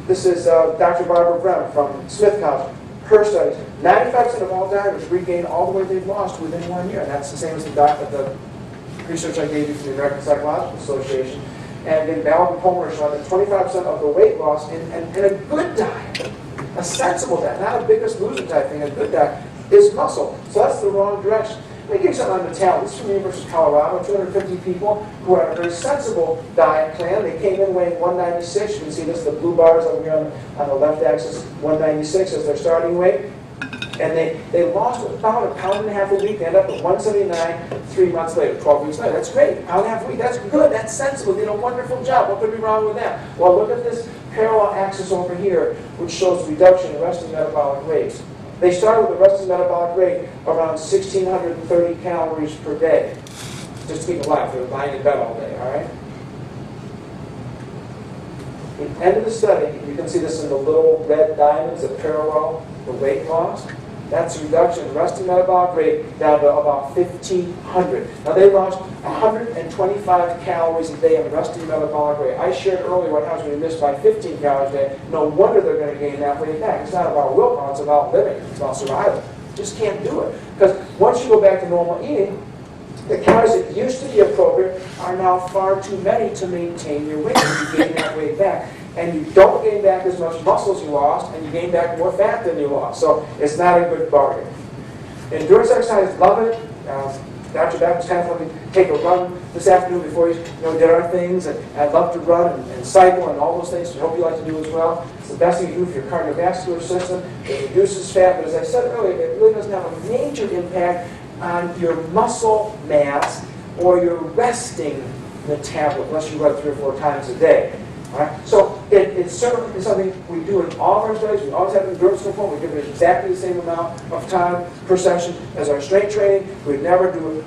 This is Dr. Barbara Brehm from Smith College. Her studies, 95% of all dieters regain all the weight they've lost within 1 year. And that's the same as the research I gave you from the American Psychological Association. And in Ballard and Palmer showed that 25% of the weight loss in a good diet, a sensible diet, not a biggest loser type thing, a good diet, is muscle. So that's the wrong direction. Let me give you something on metabolism. This is from the University of Colorado, 250 people who had a very sensible diet plan. They came in weighing 196. You can see this, the blue bars over here on the left axis, 196 as their starting weight. And they lost about 1.5 pounds a week. They end up at 179 3 months later, 12 weeks later. That's great. 1.5 pounds a week. That's good. That's sensible. They did a wonderful job. What could be wrong with that? Well, look at this parallel axis over here, which shows reduction in resting metabolic rates. They started with a resting metabolic rate around 1,630 calories per day. Just to keep alive. They were lying in bed all day, all right? At the end of the study, you can see this in the little red diamonds that parallel the weight loss. That's a reduction in resting metabolic rate down to about 1,500. Now they lost 125 calories a day in resting metabolic rate. I shared earlier what happens when you miss by 15 calories a day. No wonder they're going to gain that weight back. It's not about willpower, it's about living. It's about survival. Just can't do it. Because once you go back to normal eating, the calories that used to be appropriate are now far too many to maintain your weight. You gain that weight back. And you don't gain back as much muscle as you lost, and you gain back more fat than you lost. So it's not a good bargain. Endurance exercise, love it. Dr. Beck was kind of telling me to take a run this afternoon before you did our things. And I'd love to run and cycle and all those things, which I hope you like to do as well. It's the best thing you do for your cardiovascular system. It reduces fat, but as I said earlier, it really doesn't have a major impact on your muscle mass or your resting metabolism, unless you run 3 or 4 times a day. All right? So it certainly is something we do in all of our studies. We always have an endurance component. We give it exactly the same amount of time per session as our strength training. We'd never do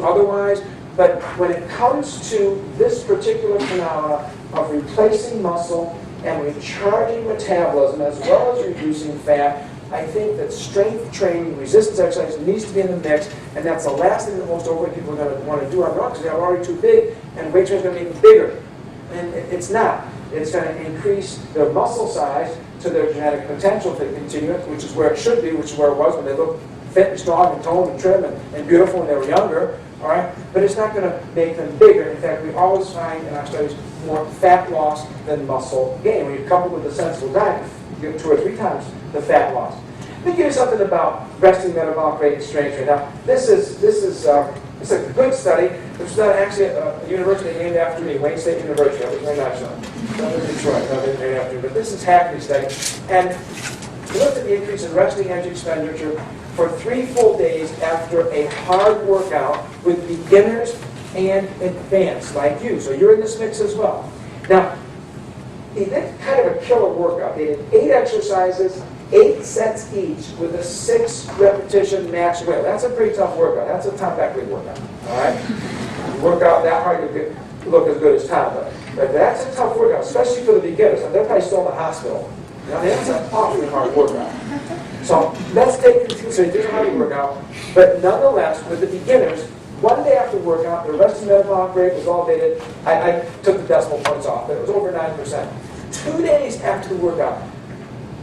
otherwise. But when it comes to this particular phenomena of replacing muscle and recharging metabolism as well as reducing fat, I think that strength training, resistance exercise needs to be in the mix, and that's the last thing that most overweight people are going to want to do on their own because they're already too big, and weight training is going to be even bigger. And it's not. It's going to increase their muscle size to their genetic potential if they continue it, which is where it should be, which is where it was when they looked fit and strong and toned and trim and beautiful when they were younger. All right? But it's not going to make them bigger. In fact, we always find in our studies more fat loss than muscle gain. When you couple with a sensible diet, you get 2 or 3 times the fat loss. Let me give you something about resting metabolic rate and strength training. Now, this is a good study. This is not actually a university named after me, Wayne State University. I was very nice on it. In Detroit, not named after me. But this is Hackney study. And we looked at the increase in resting energy expenditure for 3 full days after a hard workout with beginners and advanced, like you. So you're in this mix as well. Now, they did kind of a killer workout. They did 8 exercises, 8 sets each with a 6 repetition max weight. That's a pretty tough workout. That's a Tom Beckley workout. All right? You work out that hard, you look as good as Tom. But that's a tough workout, especially for the beginners. And they're probably still in the hospital. That's an awfully hard workout. So let's take into consideration this hard workout. But nonetheless, with the beginners, 1 day after workout, the resting metabolic rate was elevated. I took the decimal points off, but it was over 9%. 2 days after the workout,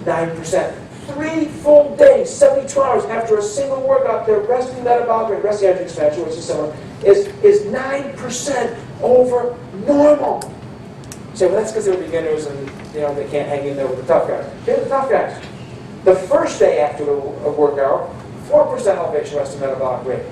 9%. 3 full days, 72 hours after a single workout, their resting metabolic rate, resting energy expenditure, which is similar, is 9% over normal. So well, that's because they're beginners and they can't hang in there with the tough guys. Here's the tough guys. The first day after a workout, 4% elevation resting metabolic rate.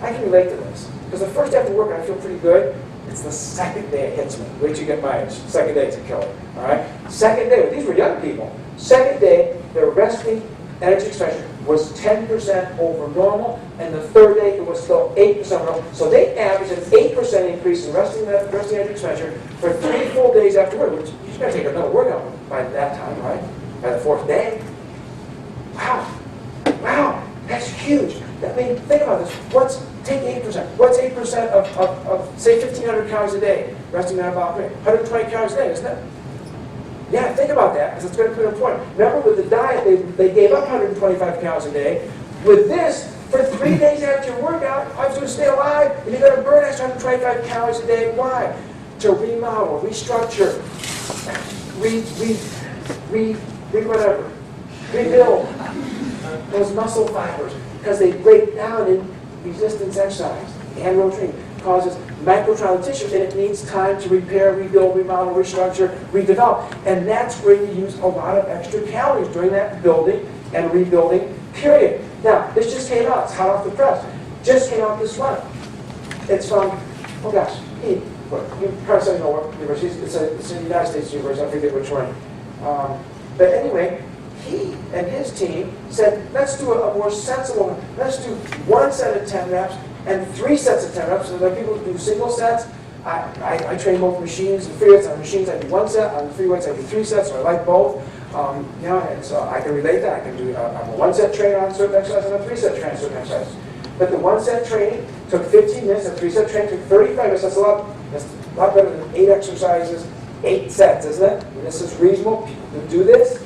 I can relate to this because the first day after workout I feel pretty good. It's the second day it hits me. Wait till you get my age. Second day it's a killer. All right. Second day, these were young people. Second day, their resting energy expenditure was 10% over normal, and the third day it was still 8% over normal. So they averaged an 8% increase in resting energy expenditure for 3 full days after work, which you got to take another workout by that time, right? by the 4th day. Wow. Wow. That's huge. I mean, think about this. Take 8%. What's 8% of say, 1,500 calories a day, resting metabolic rate? 120 calories a day, isn't it? Yeah, think about that, because it's going to be important. Remember, with the diet, they gave up 125 calories a day. With this, for 3 days after your workout, all you have to do is stay alive, and you're going to burn extra 125 calories a day. Why? To remodel, restructure, whatever, rebuild those muscle fibers, because they break down in resistance exercise. Anaerobic training causes microtraumatic tissue, and it needs time to repair, rebuild, remodel, restructure, redevelop. And that's where you use a lot of extra calories during that building and rebuilding period. Now, this just came out. It's hot off the press. Just came out this month. It's from, oh gosh, you probably know what university. It's a United States university. I forget which one. But anyway, he and his team said, let's do a more sensible one. Let's do 1 set of 10 reps and 3 sets of 10 reps. So there are people who do single sets. I train both machines and free weights. On machines, I do 1 set. On free weights, I do 3 sets. So I like both. And so I can relate that. I can do I'm a 1 set trainer on certain exercises and a 3 set trainer on certain exercises. But the 1 set training took 15 minutes. The 3 set training took 35 minutes. That's a lot better than 8 exercises, 8 sets, isn't it? And this is reasonable. People can do this.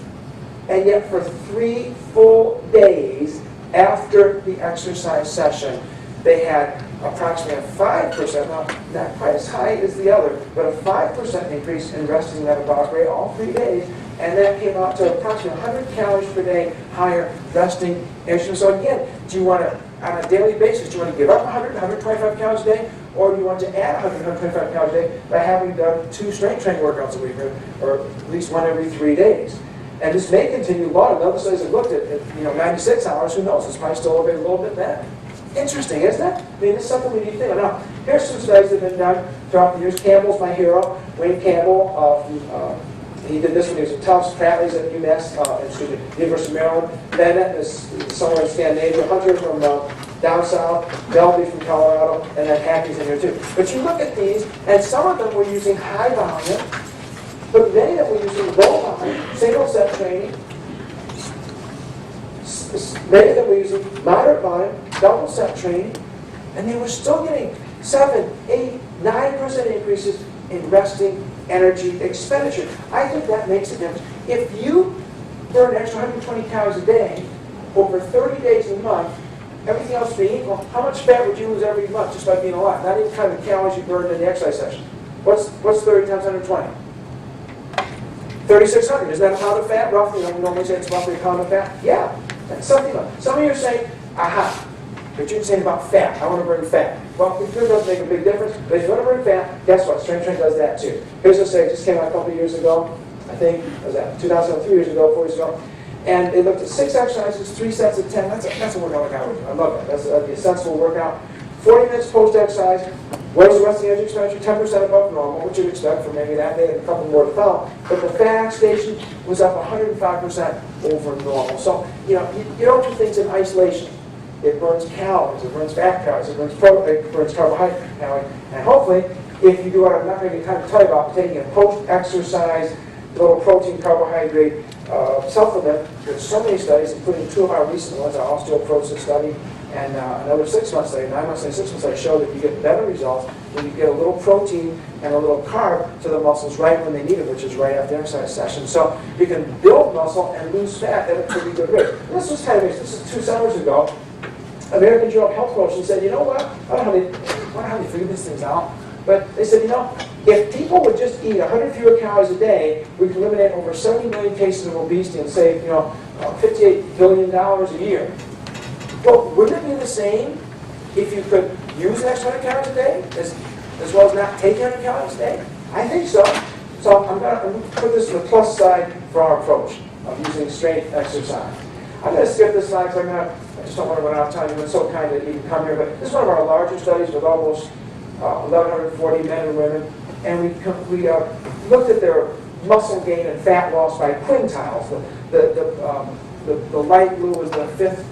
And yet for 3 full days after the exercise session, they had approximately a 5%, not quite as high as the other, but a 5% increase in resting metabolic rate all 3 days. And that came out to approximately 100 calories per day higher resting energy. So again, do you want to, on a daily basis, do you want to give up 100, 125 calories a day? Or do you want to add 100, 125 calories a day by having done 2 strength training workouts a week, or at least 1 every 3 days? And this may continue long. Other studies have looked at 96 hours. Who knows? It's probably still a little bit better. Interesting, isn't it? I mean, it's something we need to think about. Now, here's some studies that have been done throughout the years. Campbell's my hero. Wayne Campbell, he did this when he was at Tufts, Pratley's at UMass, University of Maryland. Bennett is somewhere in Scandinavia. Hunter from down south. Belby from Colorado. And then Hackey's in here too. But you look at these, and some of them were using high volume, but many of them were using low volume, single set training. Many of them were using moderate volume, double set training, and they were still getting 7, 8, 9% increases in resting energy expenditure. I think that makes a difference. If you burn an extra 120 calories a day over 30 days a month, everything else being equal, how much fat would you lose every month just by being alive? Not even kind of the calories you burned in the exercise session. What's 30 times 120? 3,600. Isn't that a pound of fat, roughly? You normally say it's roughly a pound of fat? Yeah. That's something like. Some of you are saying, aha, but you're saying about fat. I want to burn fat. Well, it doesn't make a big difference. But if you want to burn fat, guess what? Strength training does that too. Here's a study that just came out a couple of years ago. I think, was that 2003 years ago, 4 years ago. And they looked at 6 exercises, 3 sets of 10. That's a workout like I would do. I love that. That's a sensible workout. 40 minutes post-exercise. What is the resting energy expenditure? 10% above normal, which you'd expect for maybe that day and a couple more to follow. But the fat oxidation was up 105% over normal. So, you don't do things in isolation. It burns calories, it burns fat calories, it burns carbohydrate calories. And hopefully, if you do what I'm not going to get time to tell you about, taking a post-exercise little protein carbohydrate supplement, there's so many studies, including 2 of our recent ones, our osteoporosis study, and another 6-month study, 9-month study, 6-month study show that you get better results when you get a little protein and a little carb to the muscles right when they need it, which is right after the exercise session. So you can build muscle and lose fat at a pretty good rate. And this was kind of amazing. This is 2 summers ago. American Journal of Health Promotion said, you know what? I don't know how they figure these things out. But they said, if people would just eat 100 fewer calories a day, we could eliminate over 70 million cases of obesity and save, $58 billion a year. Well, wouldn't it be the same if you could use an extra 100 calories a day as well as not take 100 calories a day? I think so. So I'm going to put this on the plus side for our approach of using strength exercise. I'm going to skip this slide because I just don't want to run out of time. You've been so kind that you can come here. But this is one of our larger studies with almost 1,140 men and women. And we looked at their muscle gain and fat loss by quintiles. The light blue was the 5th.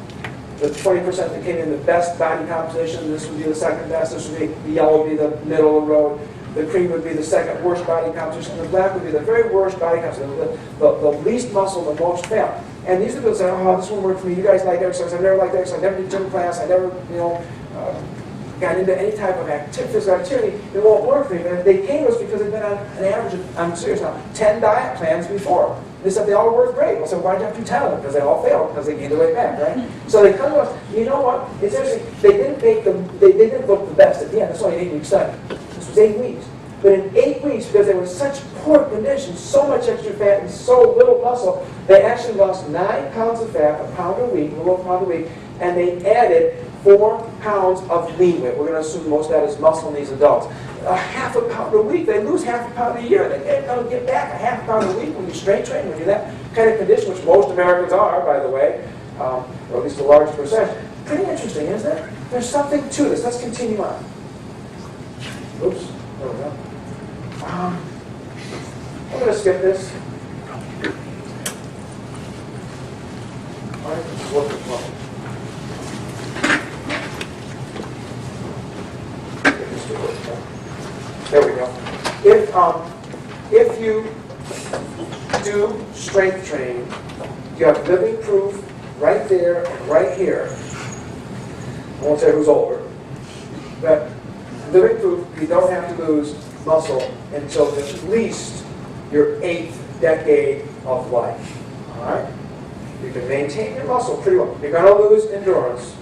The 20% that came in the best body composition, this would be the second best. This would be, the yellow would be the middle of the road. the cream would be the second worst body composition, the black would be the very worst body composition, the least muscle, the most fat. And these are people saying, oh, this won't work for me. You guys like exercise. I never liked exercise. I never did gym class. I never, got into any type of physical activity. It won't work for me. But they came to us because they've been on an average of, I'm serious now, 10 diet plans before. They said they all worked great. Well, so why did you have to do 10 of them? Because they all failed, because they gained their weight back, right? So they come to us, you know what? It's interesting. They didn't look the best at the end. It's only an 8-week study. This was 8 weeks. But in 8 weeks, because they were in such poor condition, so much extra fat and so little muscle, they actually lost 9 pounds of fat, a pound a week, a little pound a week, and they added 4 pounds of lean weight. We're going to assume most of that is muscle in these adults. A half a pound a week. They lose half a pound a year. They can't get back a half a pound a week when you strength train, when you're in that kind of condition, which most Americans are, by the way, or at least a large percentage. Pretty interesting, isn't it? There's something to this. Let's continue on. Oops. There we go. I'm going to skip this. All right, this is working well. There we go. If you do strength training, you have living proof right there and right here. I won't say who's older, but living proof you don't have to lose muscle until at least your 8th decade of life. All right? You can maintain your muscle pretty well. You're going to lose endurance.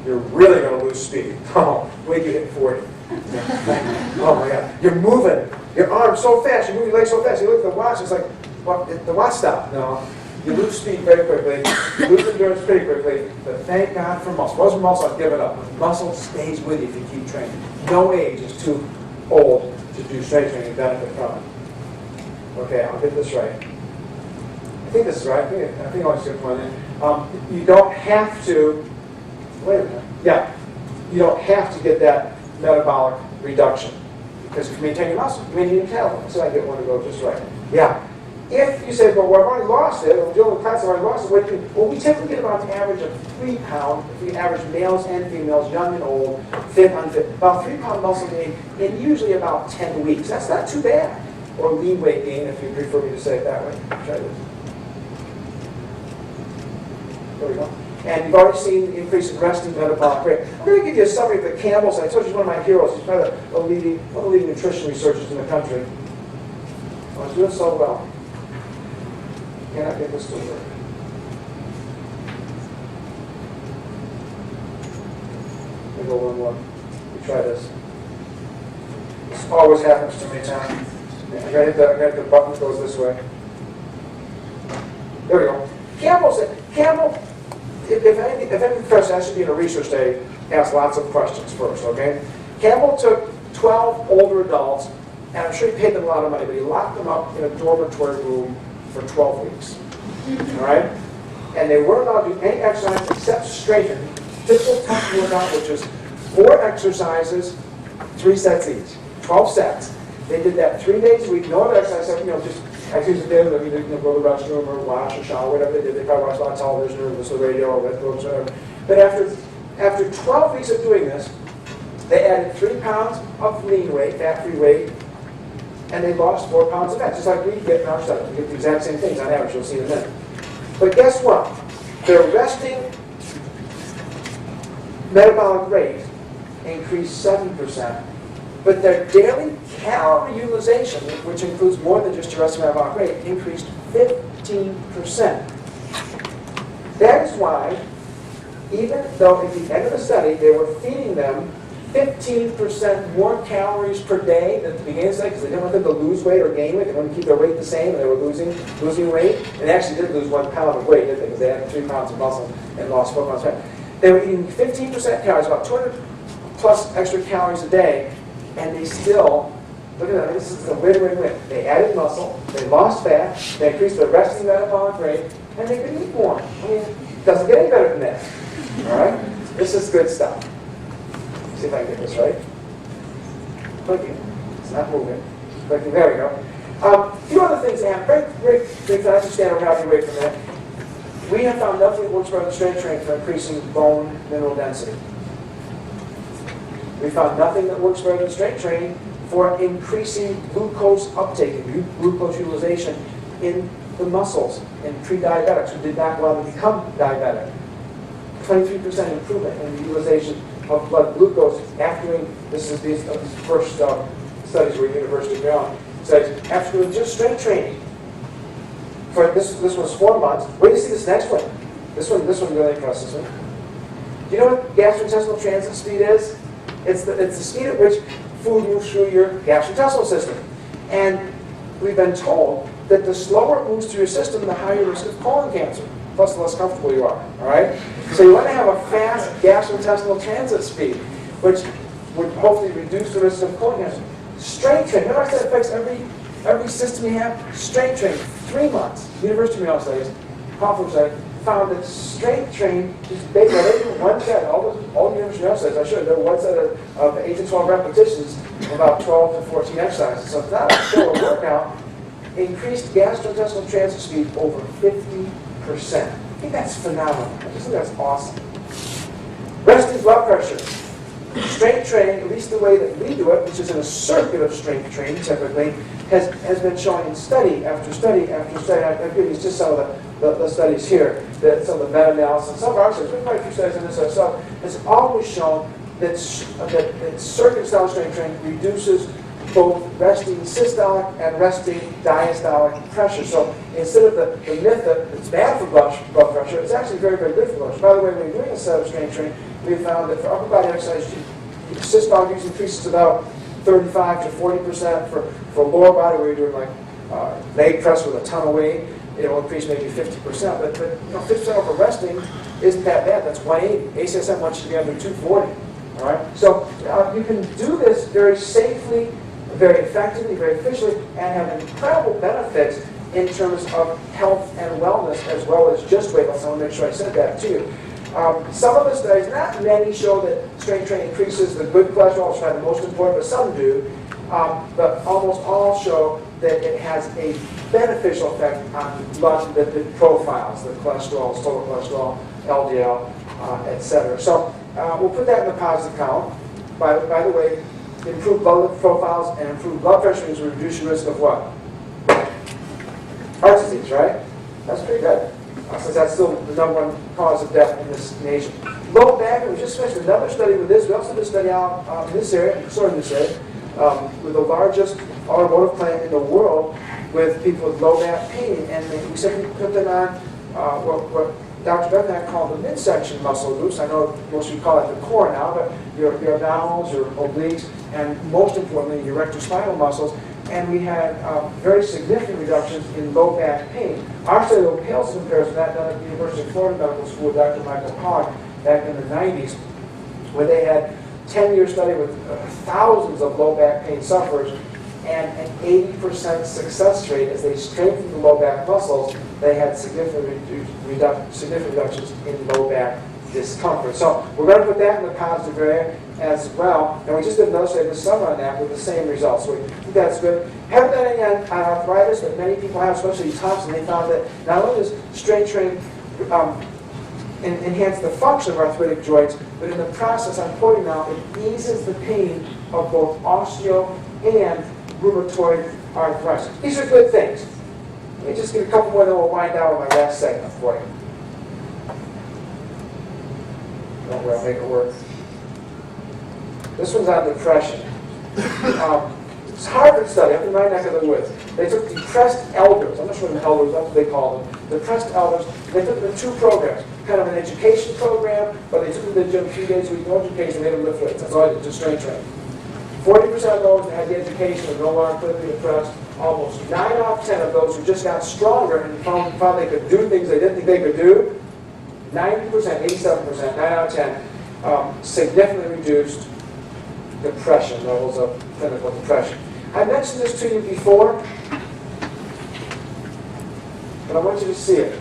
You're really going to lose speed. Oh, wait till you hit 40. Oh my God. You're moving your arms so fast, you move your legs so fast, you look at the watch, it's like, well, the watch stopped. No. You lose speed very quickly, you lose endurance pretty quickly, but thank God for muscle. Most muscle I've given up. Muscle stays with you if you keep training. No age is too old to do strength training and benefit from it. Okay, I'll get this right. I think this is right. I think I want to skip one in. You don't have to, wait a minute. Yeah, you don't have to get that metabolic reduction because if you maintain your muscle, you maintain your calories. So I get one to go just right. Yeah. If you say, well, I've already lost it, I'm doing the class, I've already lost it, what do you do? Well, we typically get about an average of 3 pounds, if we average males and females, young and old, fit, unfit, about 3 pound muscle gain in usually about 10 weeks. That's not too bad. Or lean weight gain, if you prefer me to say it that way. Try this. There we go. And you've already seen the increase in resting metabolic rate. I'm going to give you a summary of the Campbell's. I told you he's one of my heroes. He's probably one of the leading nutrition researchers in the country. I was doing so well. Cannot get this to work. Let me go one more. We try this. This always happens to me now. I got to hit the button that goes this way. There we go. Campbell, if any professor has to be in a research day, ask lots of questions first, okay? Campbell took 12 older adults, and I'm sure he paid them a lot of money, but he locked them up in a dormitory room for 12 weeks. All right? And they weren't allowed to do any exercise except straighten. Typical tough workout, which is 4 exercises, 3 sets each. 12 sets. They did that 3 days a week, no other exercise, just activities a day, go to the restroom or wash or shower, whatever they did. They probably watched a lot of television or listen to the radio or read books or whatever. But after 12 weeks of doing this, they added 3 pounds of lean weight, fat-free weight, and they lost 4 pounds of fat, just like we get in our study. We get the exact same things on average, you'll see in a minute. But guess what? Their resting metabolic rate increased 7%, but their daily calorie utilization, which includes more than just your resting metabolic rate, increased 15%. That is why, even though at the end of the study they were feeding them 15% more calories per day than at the beginning of the study, because they didn't want them to lose weight or gain weight. They wanted to keep their weight the same, and they were losing weight. And they actually did lose 1 pound of weight, didn't they? Because they had 3 pounds of muscle and lost 4 pounds of fat. They were eating 15% calories, about 200 plus extra calories a day, and they still, look at that, this is a win-win-win. They added muscle, they lost fat, they increased their resting metabolic rate, and they could eat more. I mean, it doesn't get any better than that. All right? This is good stuff. See if I can get this right. Clicking. It's not moving. Clicking. There we go. A few other things, Anne. Break things. I understand or have you wait for a minute. We have found nothing that works better than strength training for increasing bone mineral density. We found nothing that works better than strength training for increasing glucose uptake and glucose utilization in the muscles in pre-diabetics who did not want to become diabetic. 23% improvement in the utilization of blood glucose after doing, this is these first studies were University of Maryland, says after doing just strength training. For this was 4 months. Wait to see this next one. This one really impresses me. Do you know what gastrointestinal transit speed is? It's the speed at which food moves through your gastrointestinal system. And we've been told that the slower it moves through your system, the higher risk of colon cancer, plus the less comfortable you are, all right? So you want to have a fast gastrointestinal transit speed, which would hopefully reduce the risk of colon cancer. Strength training, remember I said it affects every system you have? Strength training, 3 months, University of Maryland studies, Hoffman study, found that strength training, they do one set, all the University of Maryland studies, I showed you, one set of 8 to 12 repetitions, about 12 to 14 exercises. So it's not a show workout, increased gastrointestinal transit speed over 50%. I think that's phenomenal. I just think that's awesome. Resting blood pressure. Strength training, at least the way that we do it, which is in a circuit of strength training typically, has been shown in study after study after study. I've given you just some of the studies here, some of the meta-analysis, some of our studies, we've quite a few studies on this ourselves. It's always shown that circuit-style strength training reduces both resting systolic and resting diastolic pressure. So instead of the myth that it's bad for blood pressure, it's actually very, very good for blood pressure. By the way, when you're doing a set of strength training, we found that for upper body exercise, systolic use increases about 35 to 40%. For lower body, where you're doing like leg press with a ton of weight, it'll increase maybe 50%. But 50% over resting isn't that bad. That's 180. ACSM wants you to be under 240. All right. So you can do this very safely, very effectively, very efficiently, and have incredible benefits in terms of health and wellness as well as just weight loss. I want to make sure I said that to you. Some of the studies, not many, show that strength training increases the good cholesterol, which is probably the most important, but some do. But almost all show that it has a beneficial effect on blood lipid profiles, the cholesterol, total cholesterol, LDL, etc. So we'll put that in the positive column. By the way, improved blood lipid profiles and improved blood pressure means we reduce your risk of what? Heart disease, right? That's pretty good. Since that's still the #1 cause of death in this nation. Low back, and we just finished another study with this. We also did a study out in this area, sort of this area, with the largest automotive plant in the world with people with low back pain. And we simply put them on what Dr. Bethnack called the midsection muscle groups. I know most of you call it the core now, but your abdominals, your obliques, and most importantly, your rectospinal muscles. And we had very significant reductions in low back pain. Our study pales in comparison to that done at the University of Florida Medical School with Dr. Michael Hogg back in the 90s, where they had 10-year study with thousands of low back pain sufferers and an 80% success rate as they strengthened the low back muscles. They had significant reductions in low back discomfort. So we're going to put that in the positive area as well. And we just did another study this summer on that with the same results. So we think that's good. Haven't done any on arthritis, but many people have, especially Thompson. They found that not only does strength training enhance the function of arthritic joints, but in the process, I'm quoting now, it eases the pain of both osteo and rheumatoid arthritis. These are good things. Let me just get a couple more, then we'll wind down with my last segment for you. Don't worry, I'll make it work. This one's on depression. It's a Harvard study up in my neck of the woods. They took depressed elders, I'm not sure what elders, that's what they call them, depressed elders. They took them in 2 programs, kind of an education program, but they took them to the gym 3 days a week, no education, they made them lift weights. That's all I did, just strength training. 40% of those that had the education were no longer clinically depressed. Almost 9 out of 10 of those who just got stronger and found they could do things they didn't think they could do, 90%, 87%, 9 out of 10, significantly reduced depression, levels of clinical depression. I mentioned this to you before, but I want you to see it.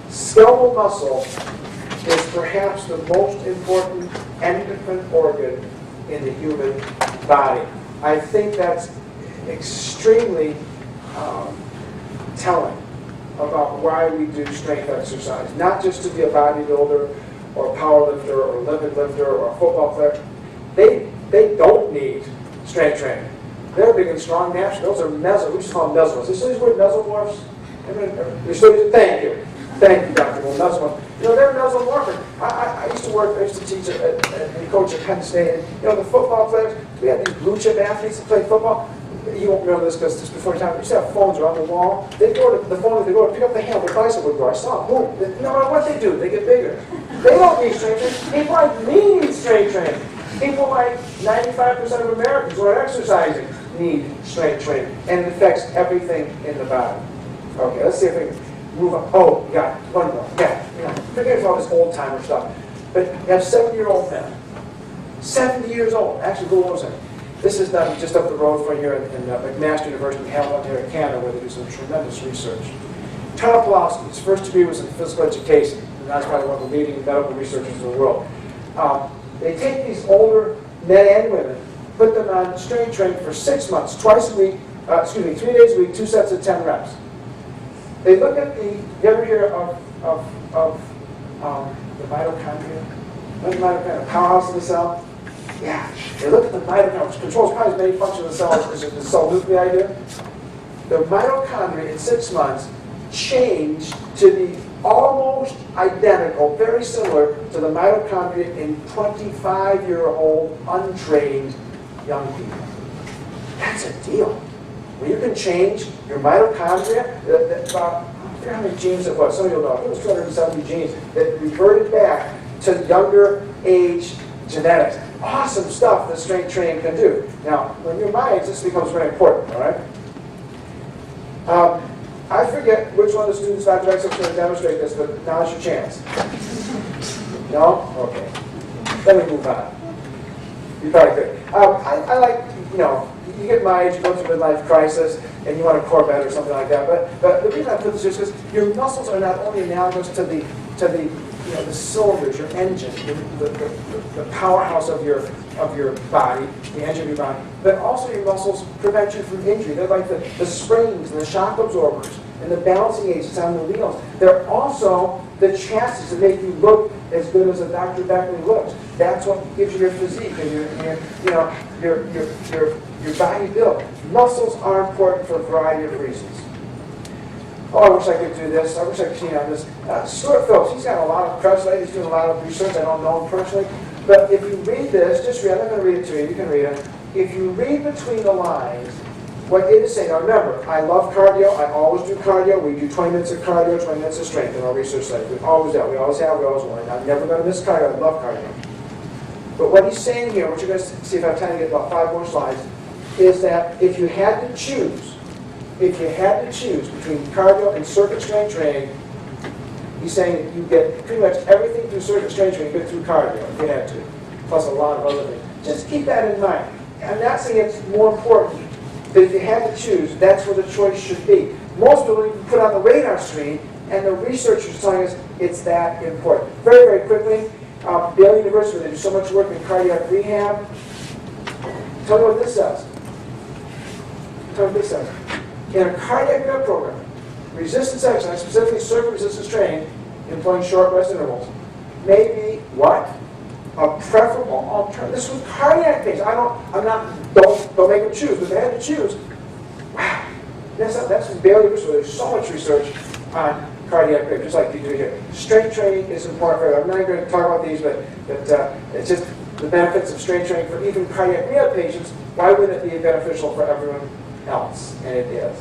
Skeletal muscle is perhaps the most important endocrine organ in the human body. I think that's extremely telling about why we do strength exercise. Not just to be a bodybuilder or a power lifter or a Olympic lifter or a football player. They don't need strength training. They're big and strong national. Those are we just call them mesomorphs. They still use the word mesomorphs? Thank you. Thank you, Dr. Well, mesomorphs. They're mesomorphic. I used to teach and coach at Penn State. And, the football players, we had these blue chip athletes that played football. You won't remember this because just before your time, we used to have phones around the wall. They'd go to the phone, they'd go to pick up the handle, the bicycle would go. I saw them. Boom. No matter what they do, they get bigger. They don't need strength training. People like me need strength training. People like 95% of Americans who are exercising need strength training. And it affects everything in the body. Okay, let's see if we can move on. Oh, we got one more. Yeah, forget about this old timer stuff. But you have 70-year-old men. 70 years old. Actually, who was it? This is done just up the road from here in McMaster University in Hamilton, here in Canada, where they do some tremendous research. Tom Pawlowski, his first degree was in physical education, and that's probably one of the leading medical researchers in the world. They take these older men and women, put them on strength training for 6 months, 3 days a week, 2 sets of 10 reps. They look at you ever hear of the mitochondria? What's the mitochondria? Powerhouse of the cell? Yeah. They look at the mitochondria, which controls probably as many functions of the cell as the cell nuclei do. The mitochondria in 6 months changed to be almost identical, very similar to the mitochondria in 25-year-old untrained young people. That's a deal. When you can change your mitochondria, I forget how many genes it was, some of you will know, I think it was 270 genes that reverted back to younger age genetics. Awesome stuff that strength training can do. Now, when you're my age, this becomes very important, all right? I forget which one of the students Dr. X is going to demonstrate this, but now's your chance. No? Okay. Then we move on. You probably could. I like, you get my age, you go through a midlife crisis, and you want a Corvette or something like that. But the reason I put this is because your muscles are not only analogous to the cylinders, your engine, the powerhouse of your body, the engine of your body, but also your muscles prevent you from injury. They're like the springs and the shock absorbers and the balancing agents on the wheels. They're also the chassis that make you look as good as a Dr. Beckley looks. That's what gives you your physique and your body build. Muscles are important for a variety of reasons. Oh, I wish I could do this. I wish I could see on this. Stuart Phillips, he's got a lot of press lately. He's doing a lot of research. I don't know him personally. But if you read this, just read, I'm not going to read it to you. You can read it. If you read between the lines, what it is saying, now remember, I love cardio. I always do cardio. We do 20 minutes of cardio, 20 minutes of strength in our research study. We always do. We always have. We always want. I'm never going to miss cardio. I love cardio. But what he's saying here, what you're going to see if I have time to get about 5 more slides, is that if you had to choose between cardio and circuit strength training, he's saying you get pretty much everything through circuit strength training you get through cardio if you had to, plus a lot of other things. Just keep that in mind. I'm not saying it's more important, but if you had to choose, that's where the choice should be. Most people you can put on the radar screen, and the researchers are telling us it's that important. Very, very quickly, Baylor University, where they do so much work in cardiac rehab, tell me what this says. In a cardiac rehab program, resistance exercise, specifically circuit resistance training, employing short rest intervals, may be what? A preferable alternative. This was cardiac things. Don't make them choose, but if they had to choose, wow. That's from Baylor University. There's so much research on cardiac rehab, just like you do here. Strength training is important for everyone. I'm not going to talk about these, but it's just the benefits of strength training for even cardiac rehab patients. Why wouldn't it be beneficial for everyone else? And it is.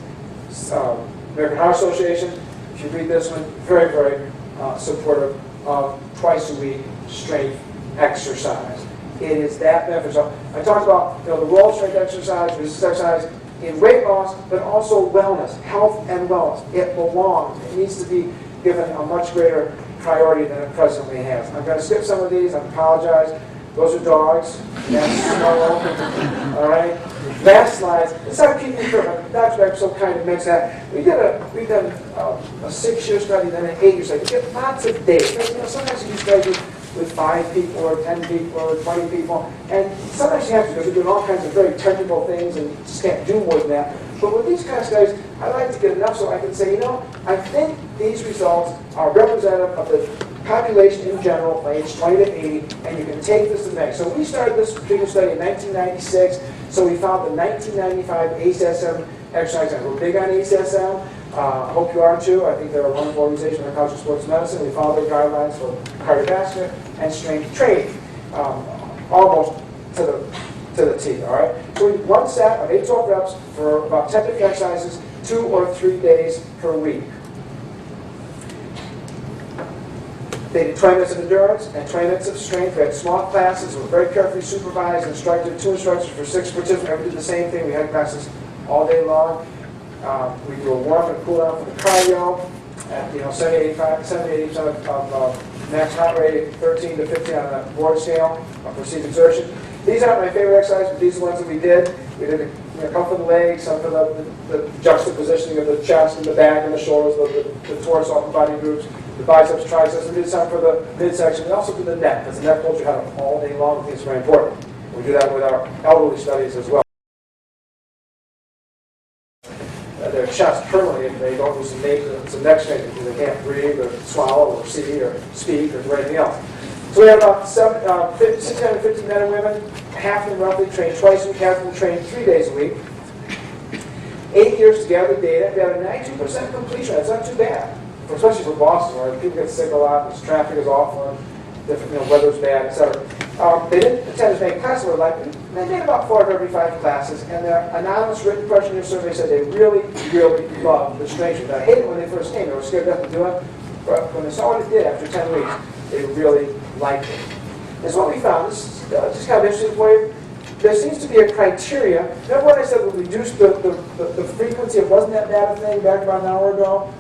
American Heart Association, if you read this one, very, very supportive of twice a week strength exercise. It is that beneficial. I talked about the role of strength exercise, resistance exercise in weight loss, but also wellness, health and wellness. It belongs. It needs to be given a much greater priority than it presently has. I'm going to skip some of these. I apologize. Those are dogs. That's snow. All right. Last slides. It's not keeping it perfect. Dr. Beck so kind of makes that. We've done a 6-year study, then an 8-year study. We get lots of data. Sometimes you do studies with 5 people or 10 people or 20 people, and sometimes you have to because we're doing all kinds of very technical things and you just can't do more than that. But with these kind of studies, I like to get enough so I can say, I think these results are representative of the population in general from age 20 to 80, and you can take this to the next. So we started this particular study in 1996, so we found the 1995 ACSM exercise. We're big on ACSM. I hope you are too. I think they're a wonderful organization for college sports medicine. We follow their guidelines for cardiovascular and strength training, almost to the T, all right? So we one set of 8 to 12 reps for about 10 different exercises, 2 or 3 days per week. They did 20 minutes of endurance and 20 minutes of strength. We had small classes. We were very carefully supervised, instructed, 2 instructors for 6 participants. We did the same thing. We had classes all day long. We do a warm and cool down for the cardio at 70-80% of max heart rate, 13 to 15 on the Ward scale of perceived exertion. These aren't my favorite exercises, but these are the ones that we did. We did a couple for the legs, some for the juxtapositioning of the chest and the back and the shoulders, the torso, upper body groups, the biceps, triceps. We did some for the midsection. We also did the neck, because the neck holds your head up all day long. I think it's very important. We do that with our elderly studies as well. Their chest permanently, if they don't lose some neck strength because they can't breathe or swallow or see or speak or do anything else. So we have about 650 men and women, half of them roughly trained twice a week, half of them trained 3 days a week. 8 years to gather data. We had a 92% completion. That's not too bad, especially for Boston, where people get sick a lot, because traffic is awful, and different, weather's bad, etc. They didn't attend as many classes as they liked. They did about 4 of every 5 classes, and their anonymous written questionnaire survey said they really, really loved the strength training. I hated it when they first came. They were scared to death to do it, but when they saw what it did after 10 weeks, they really liked it. And so what we found, this is just kind of interesting for you, there seems to be a criteria. Remember what I said we reduced the frequency? It wasn't that bad a thing back about an hour ago?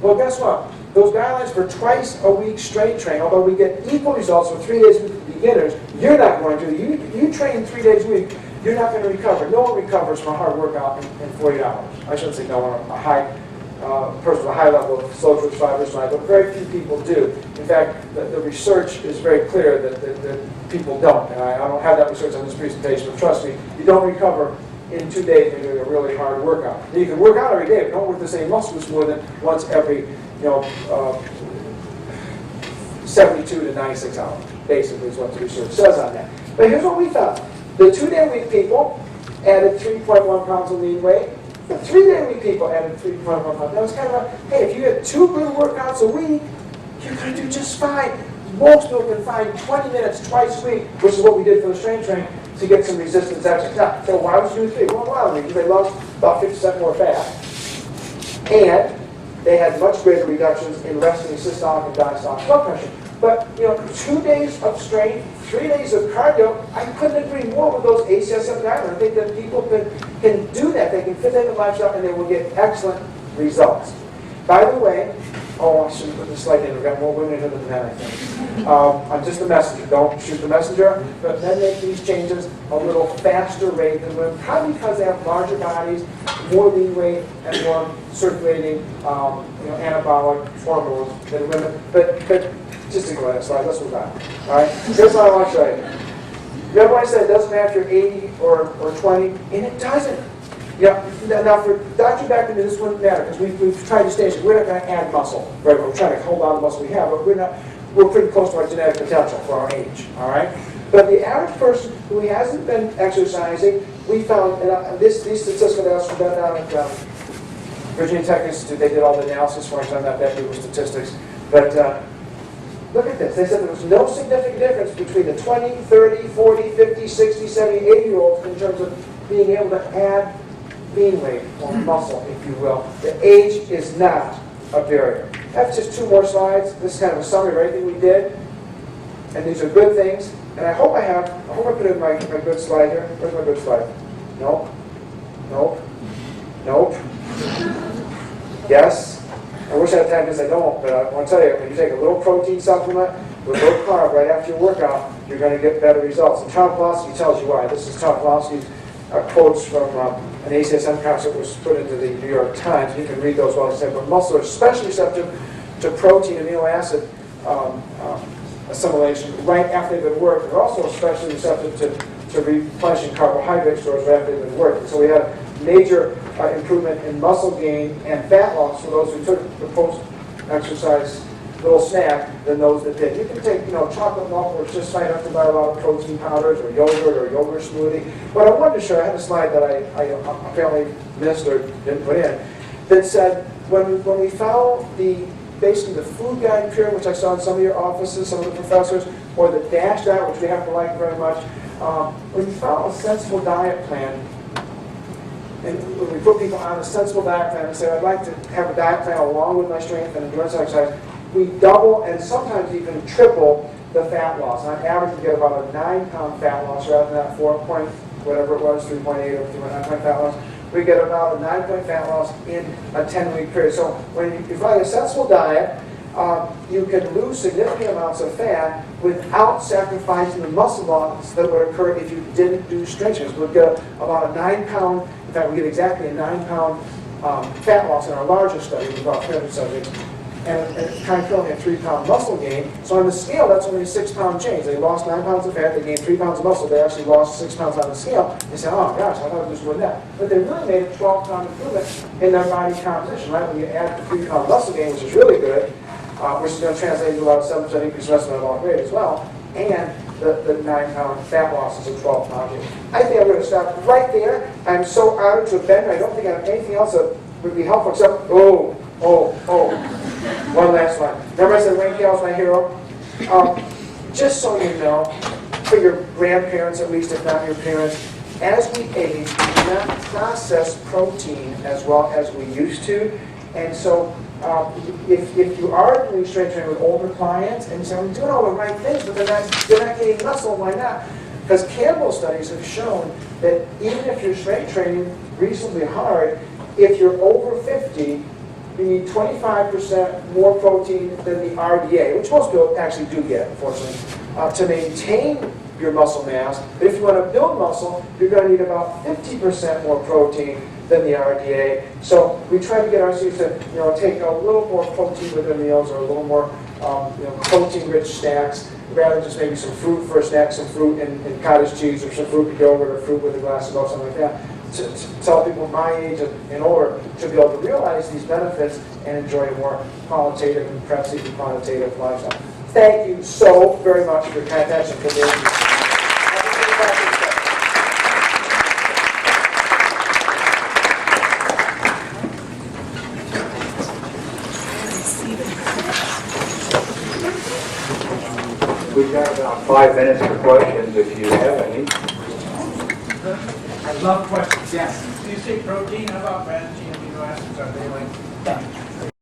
Well, guess what? Those guidelines for twice a week strength training, although we get equal results for 3 days with beginners, you're not going to. You train 3 days a week, you're not going to recover. No one recovers from a hard workout in 40 hours. I shouldn't say no one, a high person with a high level of slow twitch fiber strength, but very few people do. In fact, the research is very clear that people don't. And I don't have that research on this presentation, but trust me, you don't recover in 2 days when you're doing a really hard workout. And you can work out every day, but don't work the same muscles more than once every 72 to 96 hours, basically, is what the research says on that. But here's what we found. The 2-day-a-week people added 3.1 pounds of lean weight. The 3-day-a-week people added 3.1 pounds. That was kind of hey, if you get 2 good workouts a week, you're going to do just fine. Most people can find 20 minutes twice a week, which is what we did for the strength training, to get some resistance exercise. Now, so why would you do 3? Well, why would they lost about 50% more fat. And they had much greater reductions in resting systolic and diastolic blood pressure. But, 2 days of strength, 3 days of cardio, I couldn't agree more with those ACSM guidelines. I think that people can do that. They can fit that in the lifestyle, and they will get excellent results. By the way, I shouldn't put this slide in. We've got more women here than men, I think. I'm just the messenger. Don't shoot the messenger. But men make these changes a little faster rate than women, probably because they have larger bodies, more lean weight, and more circulating, anabolic hormones than women. But just to go to that slide, let's move on. All right. Here's what I want to show you. Remember I said it doesn't matter if you're 80 or 20, and it doesn't. Yeah. Now for Dr. Beckman, this wouldn't matter because we've tried to stage it. We're not going to add muscle. Right? We're trying to hold on to the muscle we have, but we're pretty close to our genetic potential for our age. All right. But the average person who hasn't been exercising, we found, and these statistical analysis were done down at Virginia Tech Institute. They did all the analysis for us. I'm not that good with statistics, but look at this. They said there was no significant difference between the 20, 30, 40, 50, 60, 70, 80-year-olds in terms of being able to add lean weight or muscle, if you will. The age is not a barrier. That's just 2 more slides. This is kind of a summary of everything we did. And these are good things. And I hope I put in my good slide here. Where's my good slide? Nope. Nope. Nope. Yes. I wish I had time because I don't, but I want to tell you, when you take a little protein supplement with a little carb right after your workout, you're going to get better results. And Tom Pawlowski tells you why. This is Tom Pawlowski's quotes from an ACSM conference that was put into the New York Times. You can read those while I say, but muscle are especially receptive to protein amino acid assimilation right after they've been worked. They're also especially receptive to replenishing carbohydrate stores right after they've been worked. And so we had a major improvement in muscle gain and fat loss for those who took the post-exercise little snack than those that did. You can take, chocolate milk, where it's just fine enough to buy a lot of protein powders, or yogurt smoothie. But I wanted to show, I had a slide that I apparently missed or didn't put in, that said, when we found basically the food guide period, which I saw in some of your offices, some of the professors, or the DASH diet, which we happen to like very much, when we found a sensible diet plan, and when we put people on a sensible diet plan and say, I'd like to have a diet plan along with my strength and endurance exercise, we double and sometimes even triple the fat loss. On average, we get about a 9-pound fat loss rather than that 4 point, whatever it was, 3.8 or 3.9 point fat loss. We get about a 9-point fat loss in a 10-week period. So when you find a sensible diet, you can lose significant amounts of fat without sacrificing the muscle loss that would occur if you didn't do strength training. So we'd get about a 9-pound, in fact, we get exactly a 9-pound fat loss in our largest study with about 300 subjects, and concurrently a 3-pound muscle gain. So on the scale, that's only a 6-pound change. They lost 9 pounds of fat, they gained 3 pounds of muscle, they actually lost 6 pounds on the scale. They said, oh gosh, I thought it was doing that. But they really made a 12-pound improvement in their body composition, right? When you add the 3-pound muscle gain, which is really good, which is going to translate into about a 7% increase in rest metabolic rate as well, and the 9-pound fat loss is a 12-pound gain. I think I'm going to stop right there. I'm so honored to have been here. I don't think I have anything else that would be helpful except, one last one. Remember I said Wayne Cale's my hero? Just so you know, for your grandparents at least, if not your parents, as we age, we do not process protein as well as we used to. And so if you are doing strength training with older clients and you say, I'm doing all the right things, but they're not getting muscle, why not? Because Campbell studies have shown that even if you're strength training reasonably hard, if you're over 50, you need 25% more protein than the RDA, which most people actually do get, unfortunately, to maintain your muscle mass. But if you want to build muscle, you're going to need about 50% more protein than the RDA. So we try to get our students to take a little more protein with their meals, or a little more protein-rich snacks, rather than just maybe some fruit for a snack, some fruit and cottage cheese, or some fruit with yogurt, or fruit with a glass of milk, something like that. To tell people my age and older to be able to realize these benefits and enjoy a more qualitative and perhaps even quantitative lifestyle. Thank you so very much for your kind attention to this. We've got about 5 minutes for questions if you have any. I love questions, yes. Do you say protein? How about fat, amino acids? Are they like